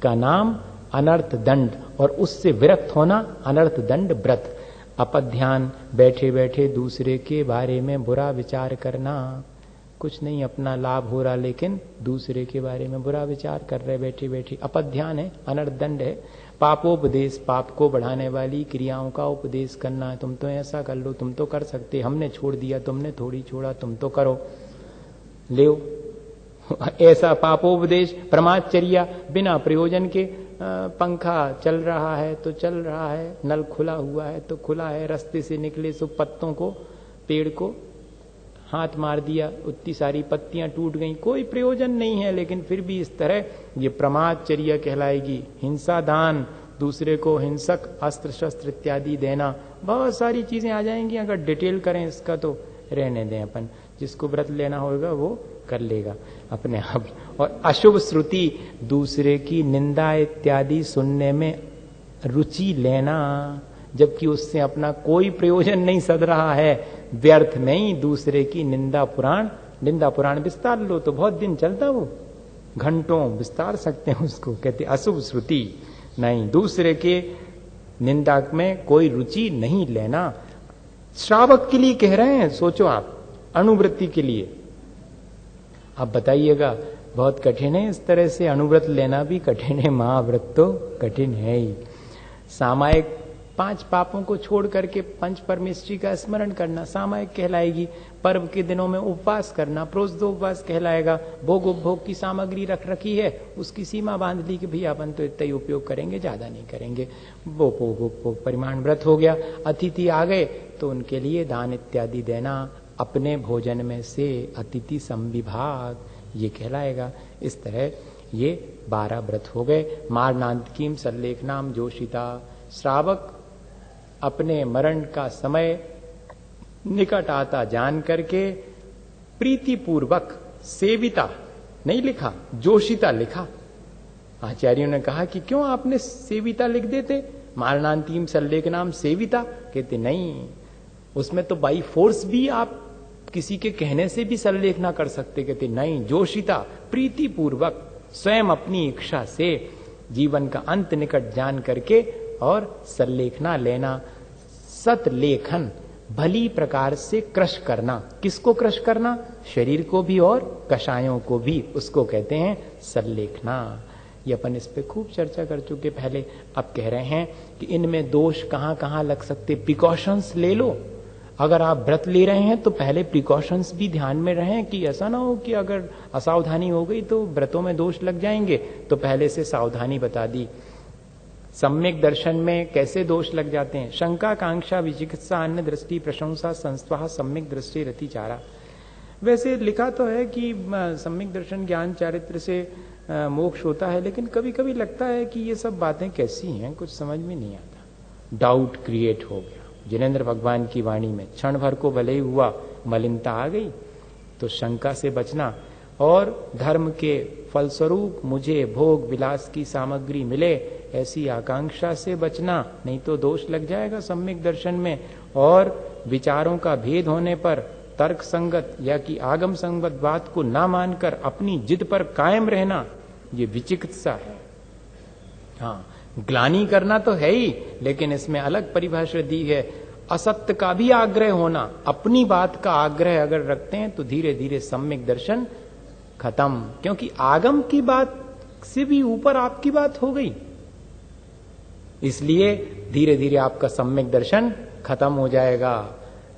का नाम अनर्थ दंड, और उससे विरक्त होना अनर्थ दंड व्रत। अपध्यान, बैठे बैठे दूसरे के बारे में बुरा विचार करना, कुछ नहीं अपना लाभ हो रहा लेकिन दूसरे के बारे में बुरा विचार कर रहे बैठे बैठे, अपध्यान है, अनर्थ दंड है। पापोपदेश, पाप को बढ़ाने वाली क्रियाओं का उपदेश करना, तुम तो ऐसा कर लो, तुम तो कर सकते, हमने छोड़ दिया, तुमने थोड़ी छोड़ा, तुम तो करो, ले ऐसा पापोपदेश। प्रमादचर्या, बिना प्रयोजन के पंखा चल रहा है तो चल रहा है, नल खुला हुआ है तो खुला है, रास्ते से निकले सो पत्तों को, पेड़ को हाथ मार दिया, उतनी सारी पत्तियां टूट गईं, कोई प्रयोजन नहीं है, लेकिन फिर भी इस तरह ये प्रमादचर्या कहलाएगी। हिंसा दान, दूसरे को हिंसक अस्त्र शस्त्र इत्यादि देना, बहुत सारी चीजें आ जाएंगी। अगर डिटेल करें इसका तो रहने दें, अपन जिसको व्रत लेना होगा वो कर लेगा अपने आप। और अशुभ श्रुति, दूसरे की निंदा इत्यादि सुनने में रुचि लेना, जबकि उससे अपना कोई प्रयोजन नहीं सद रहा है, व्यर्थ में ही दूसरे की निंदा पुराण विस्तार लो तो बहुत दिन चलता, वो घंटों विस्तार सकते हैं उसको, कहते अशुभ श्रुति नहीं, दूसरे के निंदा में कोई रुचि नहीं लेना। श्रावक के लिए कह रहे हैं, सोचो आप, अणुवृत्ति के लिए। अब बताइएगा, बहुत कठिन है, इस तरह से अणुव्रत लेना भी कठिन है, महाव्रत तो कठिन है ही। सामायिक 5 पापों को छोड़ करके पंच परमेष्ठी का स्मरण करना सामायिक कहलाएगी। पर्व के दिनों में उपवास करना प्रोषदोपवास कहलाएगा। भोग उपभोग की सामग्री रख रखी है, उसकी सीमा बांध ली कि भैया अपन तो इतना ही उपयोग करेंगे, ज्यादा नहीं करेंगे, वो भोग उपभोग परिमाण व्रत हो गया। अतिथि आ गए तो उनके लिए दान इत्यादि देना, अपने भोजन में से अतिथि संविभाग ये कहलाएगा। इस तरह ये 12 व्रत हो गए। मारणांतकीम सल्लेखनाम जोशिता, श्रावक अपने मरण का समय निकट आता जान करके प्रीतिपूर्वक सेविता नहीं लिखा, जोशिता लिखा। आचार्यों ने कहा कि क्यों आपने सेविता लिख देते, मारणांतिम सल्लेखनाम सेविता, कहते नहीं, उसमें तो बाई फोर्स भी आप किसी के कहने से भी सल्लेखना कर सकते, कहते नहीं, जोशिता प्रीतिपूर्वक स्वयं अपनी इच्छा से जीवन का अंत निकट जान करके और सल्लेखना लेना। सतलेखन, भली प्रकार से क्रश करना। किसको क्रश करना? शरीर को भी और कषायों को भी, उसको कहते हैं सल्लेखना। ये अपन इस पे खूब चर्चा कर चुके पहले। अब कह रहे हैं कि इनमें दोष कहाँ कहाँ लग सकते, प्रिकॉशंस ले लो। अगर आप व्रत ले रहे हैं तो पहले प्रिकॉशंस भी ध्यान में रहें कि ऐसा ना हो कि अगर असावधानी हो गई तो व्रतों में दोष लग जाएंगे, तो पहले से सावधानी बता दी। सम्यक दर्शन में कैसे दोष लग जाते हैं, शंका कांक्षा विचिकित्सा अन्य दृष्टि प्रशंसा संस्वाह सम्यक दृष्टि रतिचारा। वैसे लिखा तो है कि सम्यक दर्शन ज्ञान चारित्र से मोक्ष होता है, लेकिन कभी कभी लगता है कि ये सब बातें कैसी हैं, कुछ समझ में नहीं आता। डाउट क्रिएट हो गया। जिनेंद्र भगवान की वाणी में क्षण भर को भले ही हुआ मलिनता आ गई, तो शंका से बचना और धर्म के फलस्वरूप मुझे भोग विलास की सामग्री मिले ऐसी आकांक्षा से बचना, नहीं तो दोष लग जाएगा सम्यक दर्शन में। और विचारों का भेद होने पर तर्क संगत या कि आगम संगत बात को ना मानकर अपनी जिद पर कायम रहना, ये विचिकित्सा है। हाँ, ग्लानि करना तो है ही, लेकिन इसमें अलग परिभाषा दी है। असत्य का भी आग्रह होना, अपनी बात का आग्रह अगर रखते हैं तो धीरे धीरे सम्यक दर्शन खत्म, क्योंकि आगम की बात से भी ऊपर आपकी बात हो गई, इसलिए धीरे धीरे आपका सम्यक दर्शन खत्म हो जाएगा,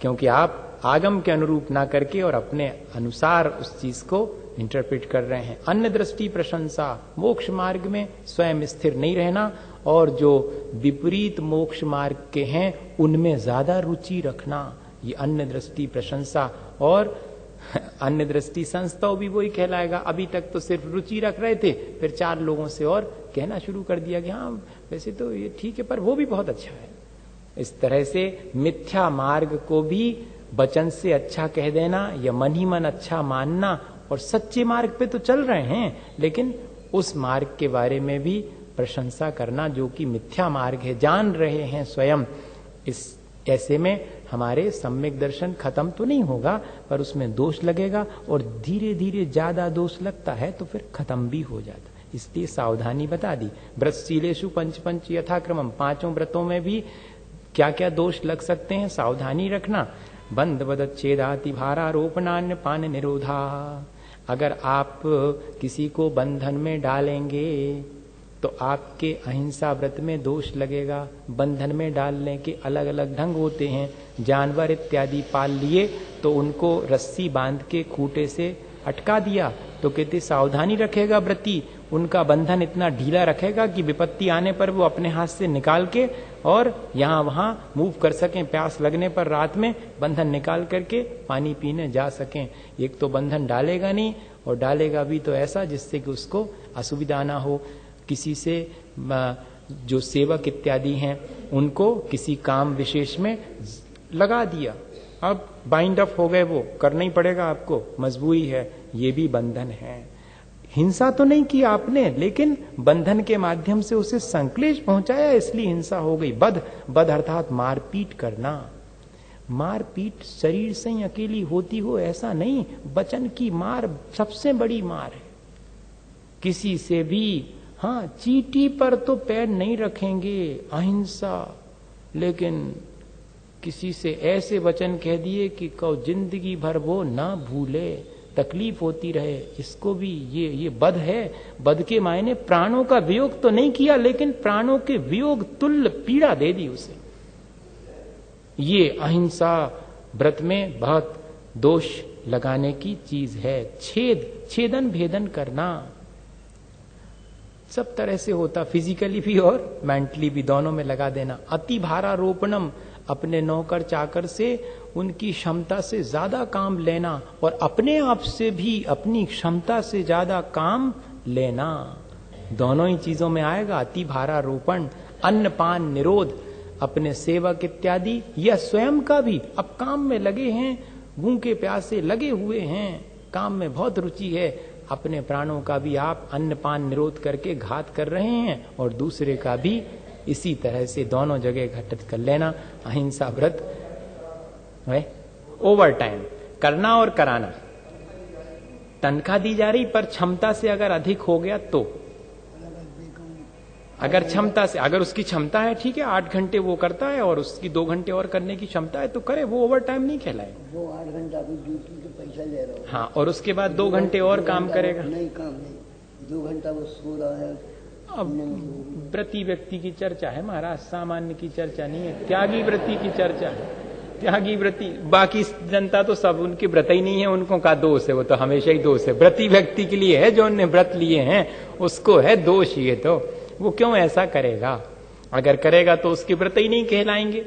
क्योंकि आप आगम के अनुरूप ना करके और अपने अनुसार उस चीज को इंटरप्रेट कर रहे हैं। अन्य दृष्टि प्रशंसा, मोक्ष मार्ग में स्वयं स्थिर नहीं रहना और जो विपरीत मोक्ष मार्ग के हैं उनमें ज्यादा रुचि रखना, ये अन्य दृष्टि प्रशंसा। और अन्य दृष्टि संस्थाओं भी वही कहलाएगा। अभी तक तो सिर्फ रुचि रख रहे थे, फिर 4 लोगों से और कहना शुरू कर दिया कि हाँ वैसे तो ये ठीक है, पर वो भी बहुत अच्छा है। इस तरह से मिथ्या मार्ग को भी वचन से अच्छा कह देना या मन ही मन अच्छा मानना, और सच्चे मार्ग पे तो चल रहे हैं लेकिन उस मार्ग के बारे में भी प्रशंसा करना जो कि मिथ्या मार्ग है, जान रहे हैं स्वयं। इस ऐसे में हमारे सम्यक दर्शन खत्म तो नहीं होगा, पर उसमें दोष लगेगा, और धीरे धीरे ज्यादा दोष लगता है तो फिर खत्म भी हो जाता। इसलिए सावधानी बता दी। व्रतशीलेषु पंच पंच यथाक्रमम, 5 व्रतों में भी क्या क्या दोष लग सकते हैं, सावधानी रखना। बंध वदच्छेदाति भारारोपणान्य पान निरोधा, अगर आप किसी को बंधन में डालेंगे तो आपके अहिंसा व्रत में दोष लगेगा। बंधन में डालने के अलग अलग ढंग होते हैं। जानवर इत्यादि पाल लिए तो उनको रस्सी बांध के खूंटे से अटका दिया तो कहते सावधानी रखेगा व्रती, उनका बंधन इतना ढीला रखेगा कि विपत्ति आने पर वो अपने हाथ से निकाल के और यहाँ वहां मूव कर सकें, प्यास लगने पर रात में बंधन निकाल करके पानी पीने जा सकें। एक तो बंधन डालेगा नहीं, और डालेगा भी तो ऐसा जिससे कि उसको असुविधा ना हो। किसी से जो सेवक इत्यादि हैं उनको किसी काम विशेष में लगा दिया, अब बाइंड अप हो गए, वो करना ही पड़ेगा आपको, मजबूरी है, ये भी बंधन है। हिंसा तो नहीं की आपने, लेकिन बंधन के माध्यम से उसे संक्लेश पहुंचाया, इसलिए हिंसा हो गई। बध अर्थात मारपीट करना। मारपीट शरीर से ही अकेली होती हो ऐसा नहीं, वचन की मार सबसे बड़ी मार है। किसी से भी, हाँ चींटी पर तो पैर नहीं रखेंगे, अहिंसा, लेकिन किसी से ऐसे वचन कह दिए कि कहो जिंदगी भर वो ना भूले, तकलीफ होती रहे, इसको भी ये बध है। बध के मायने प्राणों का वियोग तो नहीं किया, लेकिन प्राणों के वियोग तुल्य पीड़ा दे दी उसे। ये अहिंसा व्रत में बहुत दोष लगाने की चीज है। छेदन भेदन करना सब तरह से होता, फिजिकली भी और मेंटली भी, दोनों में लगा देना। अति भारारोपणम, अपने नौकर चाकर से उनकी क्षमता से ज्यादा काम लेना, और अपने आप से भी अपनी क्षमता से ज्यादा काम लेना, दोनों ही चीजों में आएगा अति भारारोपण। अन्नपान निरोध, अपने सेवक इत्यादि या स्वयं का भी, अब काम में लगे हैं, भूखे प्यासे लगे हुए हैं, काम में बहुत रुचि है, अपने प्राणों का भी आप अन्नपान निरोध करके घात कर रहे हैं, और दूसरे का भी इसी तरह से दोनों जगह घटित कर लेना। अहिंसा व्रत है। ओवर टाइम करना और कराना, तनख्वाह दी जा रही पर क्षमता से अगर अधिक हो गया तो, अगर क्षमता से, अगर उसकी क्षमता है ठीक है 8 घंटे वो करता है और उसकी 2 घंटे और करने की क्षमता है तो करे, वो ओवर टाइम नहीं कहलाए। वो 8 घंटा भी ड्यूटी का पैसा ले रहा हो। हाँ, और उसके बाद 2 घंटे और काम करेगा, नहीं काम नहीं, 2 घंटा वो सो रहा है। अब व्रती व्यक्ति की चर्चा है महाराज, सामान्य की चर्चा नहीं है। त्यागी व्रती की चर्चा है। त्यागी व्रती, बाकी जनता तो सब उनके व्रत ही नहीं है, उनको का दोष है, वो तो हमेशा ही दोष है। व्रती व्यक्ति के लिए है, जो उन्हें व्रत लिए हैं उसको है दोष। ये तो वो क्यों ऐसा करेगा? अगर करेगा तो उसके व्रत ही नहीं कहलाएंगे,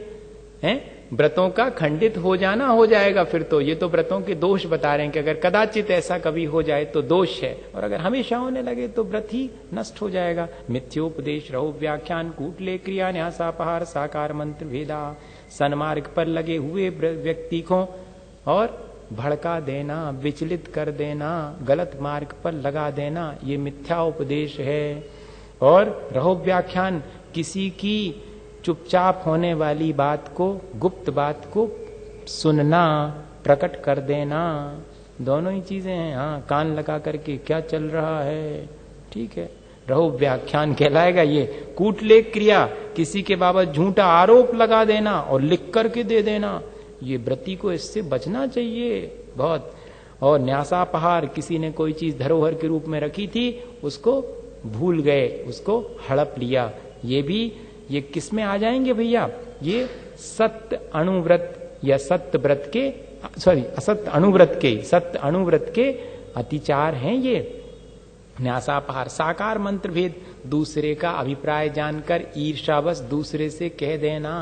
हैं? व्रतों का खंडित हो जाना हो जाएगा फिर तो। ये तो व्रतों के दोष बता रहे हैं कि अगर कदाचित ऐसा कभी हो जाए तो दोष है, और अगर हमेशा होने लगे तो व्रत ही नष्ट हो जाएगा। मिथ्योपदेश रहो व्याख्यान कूटले क्रिया न्यासापहार साकार मंत्र भेदा, सन्मार्ग पर लगे हुए व्यक्ति को और भड़का देना, विचलित कर देना, गलत मार्ग पर लगा देना, ये मिथ्या उपदेश है। और रहो व्याख्यान, किसी की चुपचाप होने वाली बात को, गुप्त बात को सुनना, प्रकट कर देना, दोनों ही चीजें हैं। हाँ, कान लगा करके क्या चल रहा है, ठीक है, रहो व्याख्यान कहलाएगा ये। कूटलेख क्रिया, किसी के बाबत झूठा आरोप लगा देना और लिख करके दे देना, ये व्रती को इससे बचना चाहिए बहुत। और न्यासापहार, किसी ने कोई चीज धरोहर के रूप में रखी थी, उसको भूल गए, उसको हड़प लिया, ये किस में आ जाएंगे भैया? ये सत्य अनुव्रत या सत्य व्रत के, असत्य अनुव्रत के, सत्य अनुव्रत के अतिचार हैं ये। न्यासापहार, साकार मंत्र भेद, दूसरे का अभिप्राय जानकर ईर्ष्यावश दूसरे से कह देना।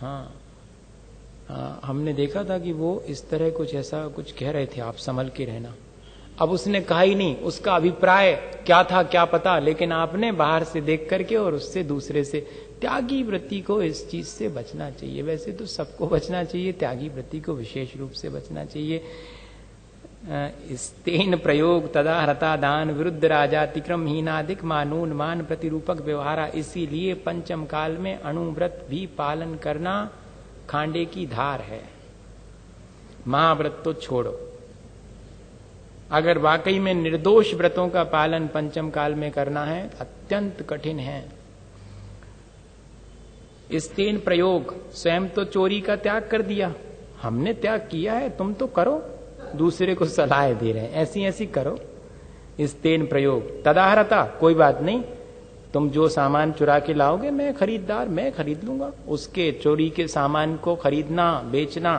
हाँ, हमने देखा था कि वो इस तरह कुछ ऐसा कुछ कह रहे थे, आप संभल के रहना। अब उसने कहा ही नहीं, उसका अभिप्राय क्या था क्या पता, लेकिन आपने बाहर से देख करके और उससे दूसरे से। त्यागी व्रती को इस चीज से बचना चाहिए। वैसे तो सबको बचना चाहिए, त्यागी व्रती को विशेष रूप से बचना चाहिए। स्तेन प्रयोग तदा हृता दान विरुद्ध राजातिक्रम हीनादिक मानून मान प्रतिरूपक व्यवहारा। इसीलिए पंचम काल में अणुव्रत भी पालन करना खांडे की धार है। महाव्रत तो छोड़ो, अगर वाकई में निर्दोष व्रतों का पालन पंचम काल में करना है, अत्यंत कठिन है। स्तेन प्रयोग, स्वयं तो चोरी का त्याग कर दिया, हमने त्याग किया है, तुम तो करो, दूसरे को सलाह दे रहे हैं ऐसी ऐसी करो। स्तेन प्रयोग तदाहरता, कोई बात नहीं, तुम जो सामान चुरा के लाओगे, मैं खरीददार, मैं खरीद लूंगा। उसके चोरी के सामान को खरीदना, बेचना।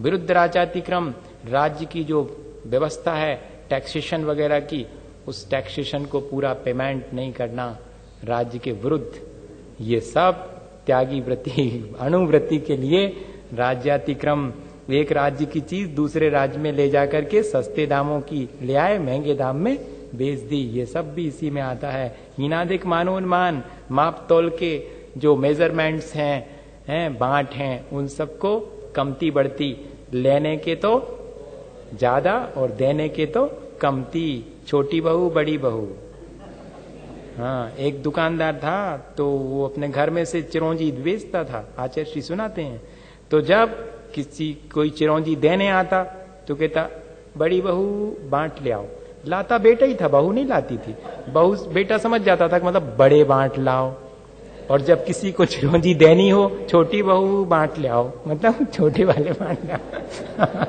विरुद्ध राजातिक्रम, राज्य की जो व्यवस्था है टैक्सेशन वगैरह की, उस टैक्सेशन को पूरा पेमेंट नहीं करना, राज्य के विरुद्ध। ये सब त्यागी व्रती, अणुव्रती के लिए राज्यातिक्रम, एक राज्य की चीज दूसरे राज्य में ले जाकर के सस्ते दामों की ले आए, महंगे दाम में बेच दी, ये सब भी इसी में आता है। हीनादिक मानोन्मान, माप तोल के जो मेजरमेंट्स हैं, बांट हैं, उन सबको कमती बढ़ती, लेने के तो ज्यादा और देने के तो कमती। छोटी बहू बड़ी बहू। हाँ, एक दुकानदार था तो वो अपने घर में से चिरौंजी बेचता था, आचार्य श्री सुनाते हैं। तो जब किसी कोई चिरौंजी देने आता तो कहता बड़ी बहू बांट ले आओ। लाता बेटा ही था, बहू नहीं लाती थी। बहू बेटा समझ जाता था कि मतलब बड़े बांट लाओ, और जब किसी को चिरौंजी देनी हो, छोटी बहू बांट ले आओ, मतलब छोटे वाले बांट ले आओ।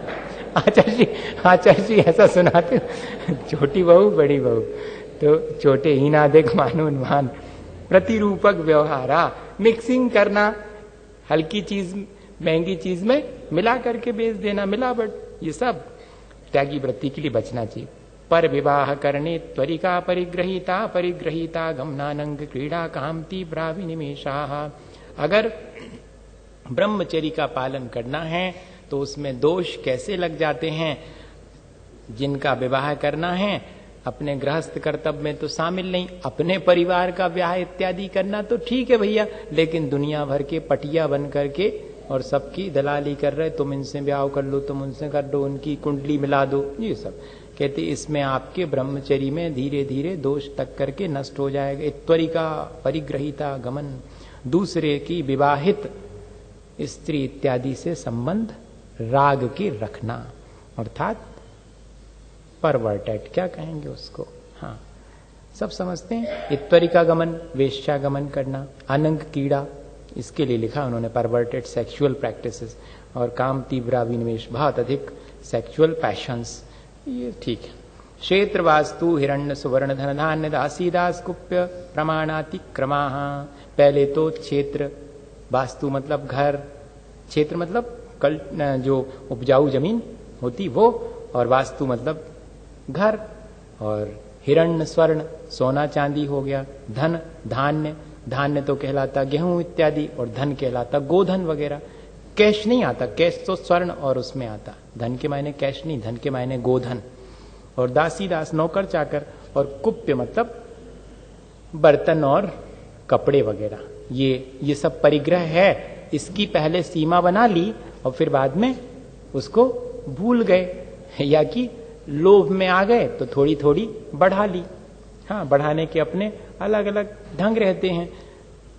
आचार्य जी ऐसा सुनाते, छोटी बहू बड़ी बहू, तो छोटे हीनादिक मानोन्मान प्रतिरूपक व्यवहारा, मिक्सिंग करना, हल्की चीज महंगी चीज में मिला करके बेच देना, मिलावट, ये सब त्यागी वृत्ति के लिए बचना चाहिए। पर विवाह करने त्वरिका परिग्रहिता गमनानंग क्रीड़ा कामती प्राविनिमेषा। अगर ब्रह्मचर्य का पालन करना है तो उसमें दोष कैसे लग जाते हैं। जिनका विवाह करना है अपने गृहस्थ कर्तव्य में तो शामिल नहीं, अपने परिवार का ब्याह इत्यादि करना तो ठीक है भैया, लेकिन दुनिया भर के पटिया बन करके और सबकी दलाली कर रहे, तुम इनसे ब्याह कर लो, तुम उनसे कर दो, उनकी कुंडली मिला दो, ये सब कहते इसमें आपके ब्रह्मचर्य में धीरे धीरे दोष तक करके नष्ट हो जाएगा। त्वरिका परिग्रहिता गमन, दूसरे की विवाहित स्त्री इत्यादि से संबंध राग के रखना, अर्थात परवर्टेड क्या कहेंगे उसको, हाँ सब समझते हैं। इत्वरिका गमन, वेश्यागमन करना, अनंग कीड़ा, इसके लिए लिखा उन्होंने परवर्टेड सेक्सुअल प्रैक्टिसेस, और काम तीव्रा विनिवेश, बहुत अधिक सेक्सुअल पैशंस, ये ठीक है। क्षेत्र वास्तु हिरण्य सुवर्ण धन धान्य दासी दास कुप्य प्रमाणातिक्रमाः। पहले तो क्षेत्र, वास्तु मतलब घर, क्षेत्र मतलब जो उपजाऊ जमीन होती वो, और वास्तु मतलब घर, और हिरण्य स्वर्ण सोना चांदी हो गया, धन धान्य, धान्य तो कहलाता गेहूं इत्यादि, और धन कहलाता गोधन वगैरह। कैश नहीं आता, कैश तो स्वर्ण और उसमें आता, धन के मायने कैश नहीं, धन के मायने गोधन। और दासी दास नौकर चाकर, और कुप्य मतलब बर्तन और कपड़े वगैरह। ये सब परिग्रह है, इसकी पहले सीमा बना ली और फिर बाद में उसको भूल गए, या कि लोभ में आ गए तो थोड़ी थोड़ी बढ़ा ली। हाँ, बढ़ाने के अपने अलग अलग ढंग रहते हैं,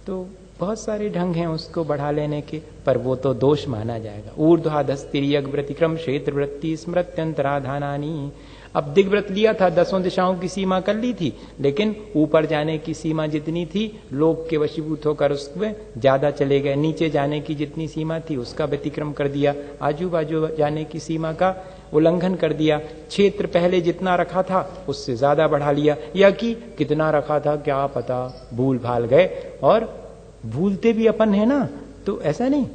तो बहुत सारे ढंग हैं उसको बढ़ा लेने के, पर वो तो दोष माना जाएगा। ऊर्ध्वाधस्तिर्यग व्रतिक्रम क्षेत्र वृत्ति स्मृत्यंतराधानानी। अब दिग्व्रत लिया था, 10 दिशाओं की सीमा कर ली थी, लेकिन ऊपर जाने की सीमा जितनी थी लोभ के वशीभूत होकर उसमें ज्यादा चले गए, नीचे जाने की जितनी सीमा थी उसका व्यतिक्रम कर दिया, आजू बाजू जाने की सीमा का उल्लंघन कर दिया, क्षेत्र पहले जितना रखा था उससे ज्यादा बढ़ा लिया, या कि कितना रखा था क्या पता, भूल भाल गए। और भूलते भी अपन है ना, तो ऐसा नहीं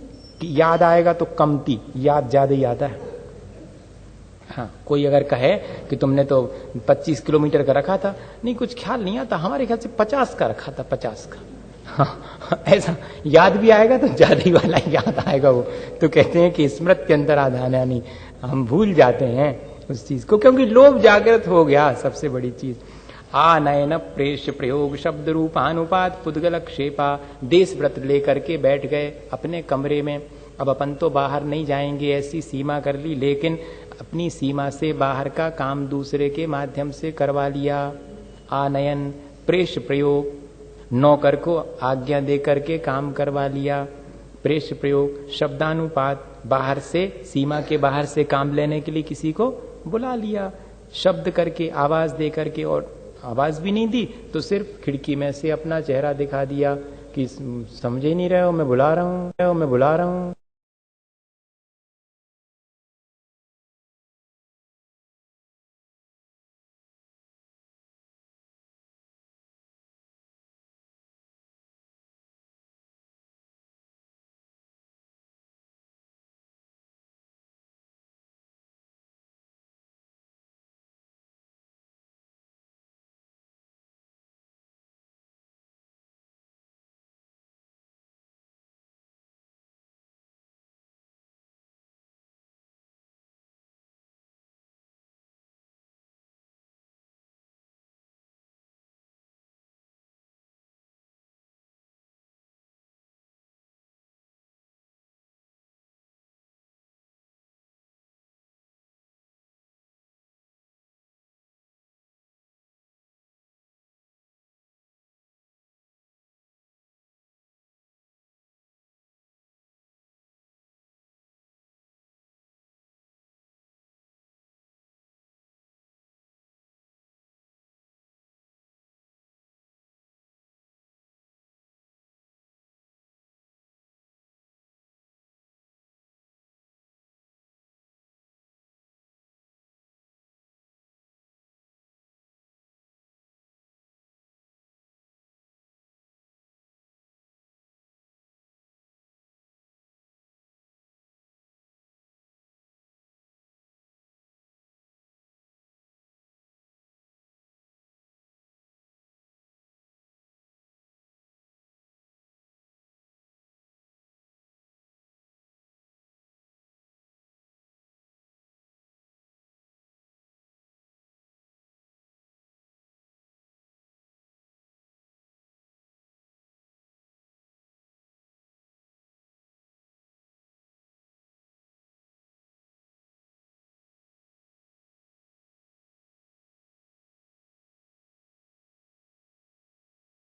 कि याद आएगा तो कमती, याद ज्यादा ही आता है। हाँ, कोई अगर कहे कि तुमने तो 25 किलोमीटर का रखा था, नहीं कुछ ख्याल नहीं आता, हमारे ख्याल से 50 का रखा था, 50 का। हाँ, ऐसा याद भी आएगा तो ज्यादा ही वाला याद आएगा वो। तो कहते हैं कि स्मृत्यंतराधानानि, हम भूल जाते हैं उस चीज को, क्योंकि लोभ जागृत हो गया, सबसे बड़ी चीज। आनयन प्रेष प्रयोग शब्द रूपानुपात पुद्गल क्षेपा। देश व्रत लेकर के बैठ गए अपने कमरे में, अब अपन तो बाहर नहीं जाएंगे, ऐसी सीमा कर ली, लेकिन अपनी सीमा से बाहर का काम दूसरे के माध्यम से करवा लिया। आनयन प्रेष प्रयोग, नौकर को आज्ञा दे करके काम करवा लिया। प्रेष प्रयोग शब्दानुपात, बाहर से, सीमा के बाहर से काम लेने के लिए किसी को बुला लिया, शब्द करके, आवाज दे करके, और आवाज भी नहीं दी तो सिर्फ खिड़की में से अपना चेहरा दिखा दिया कि समझे नहीं रहे हो, मैं बुला रहा हूं, मैं बुला रहा हूं।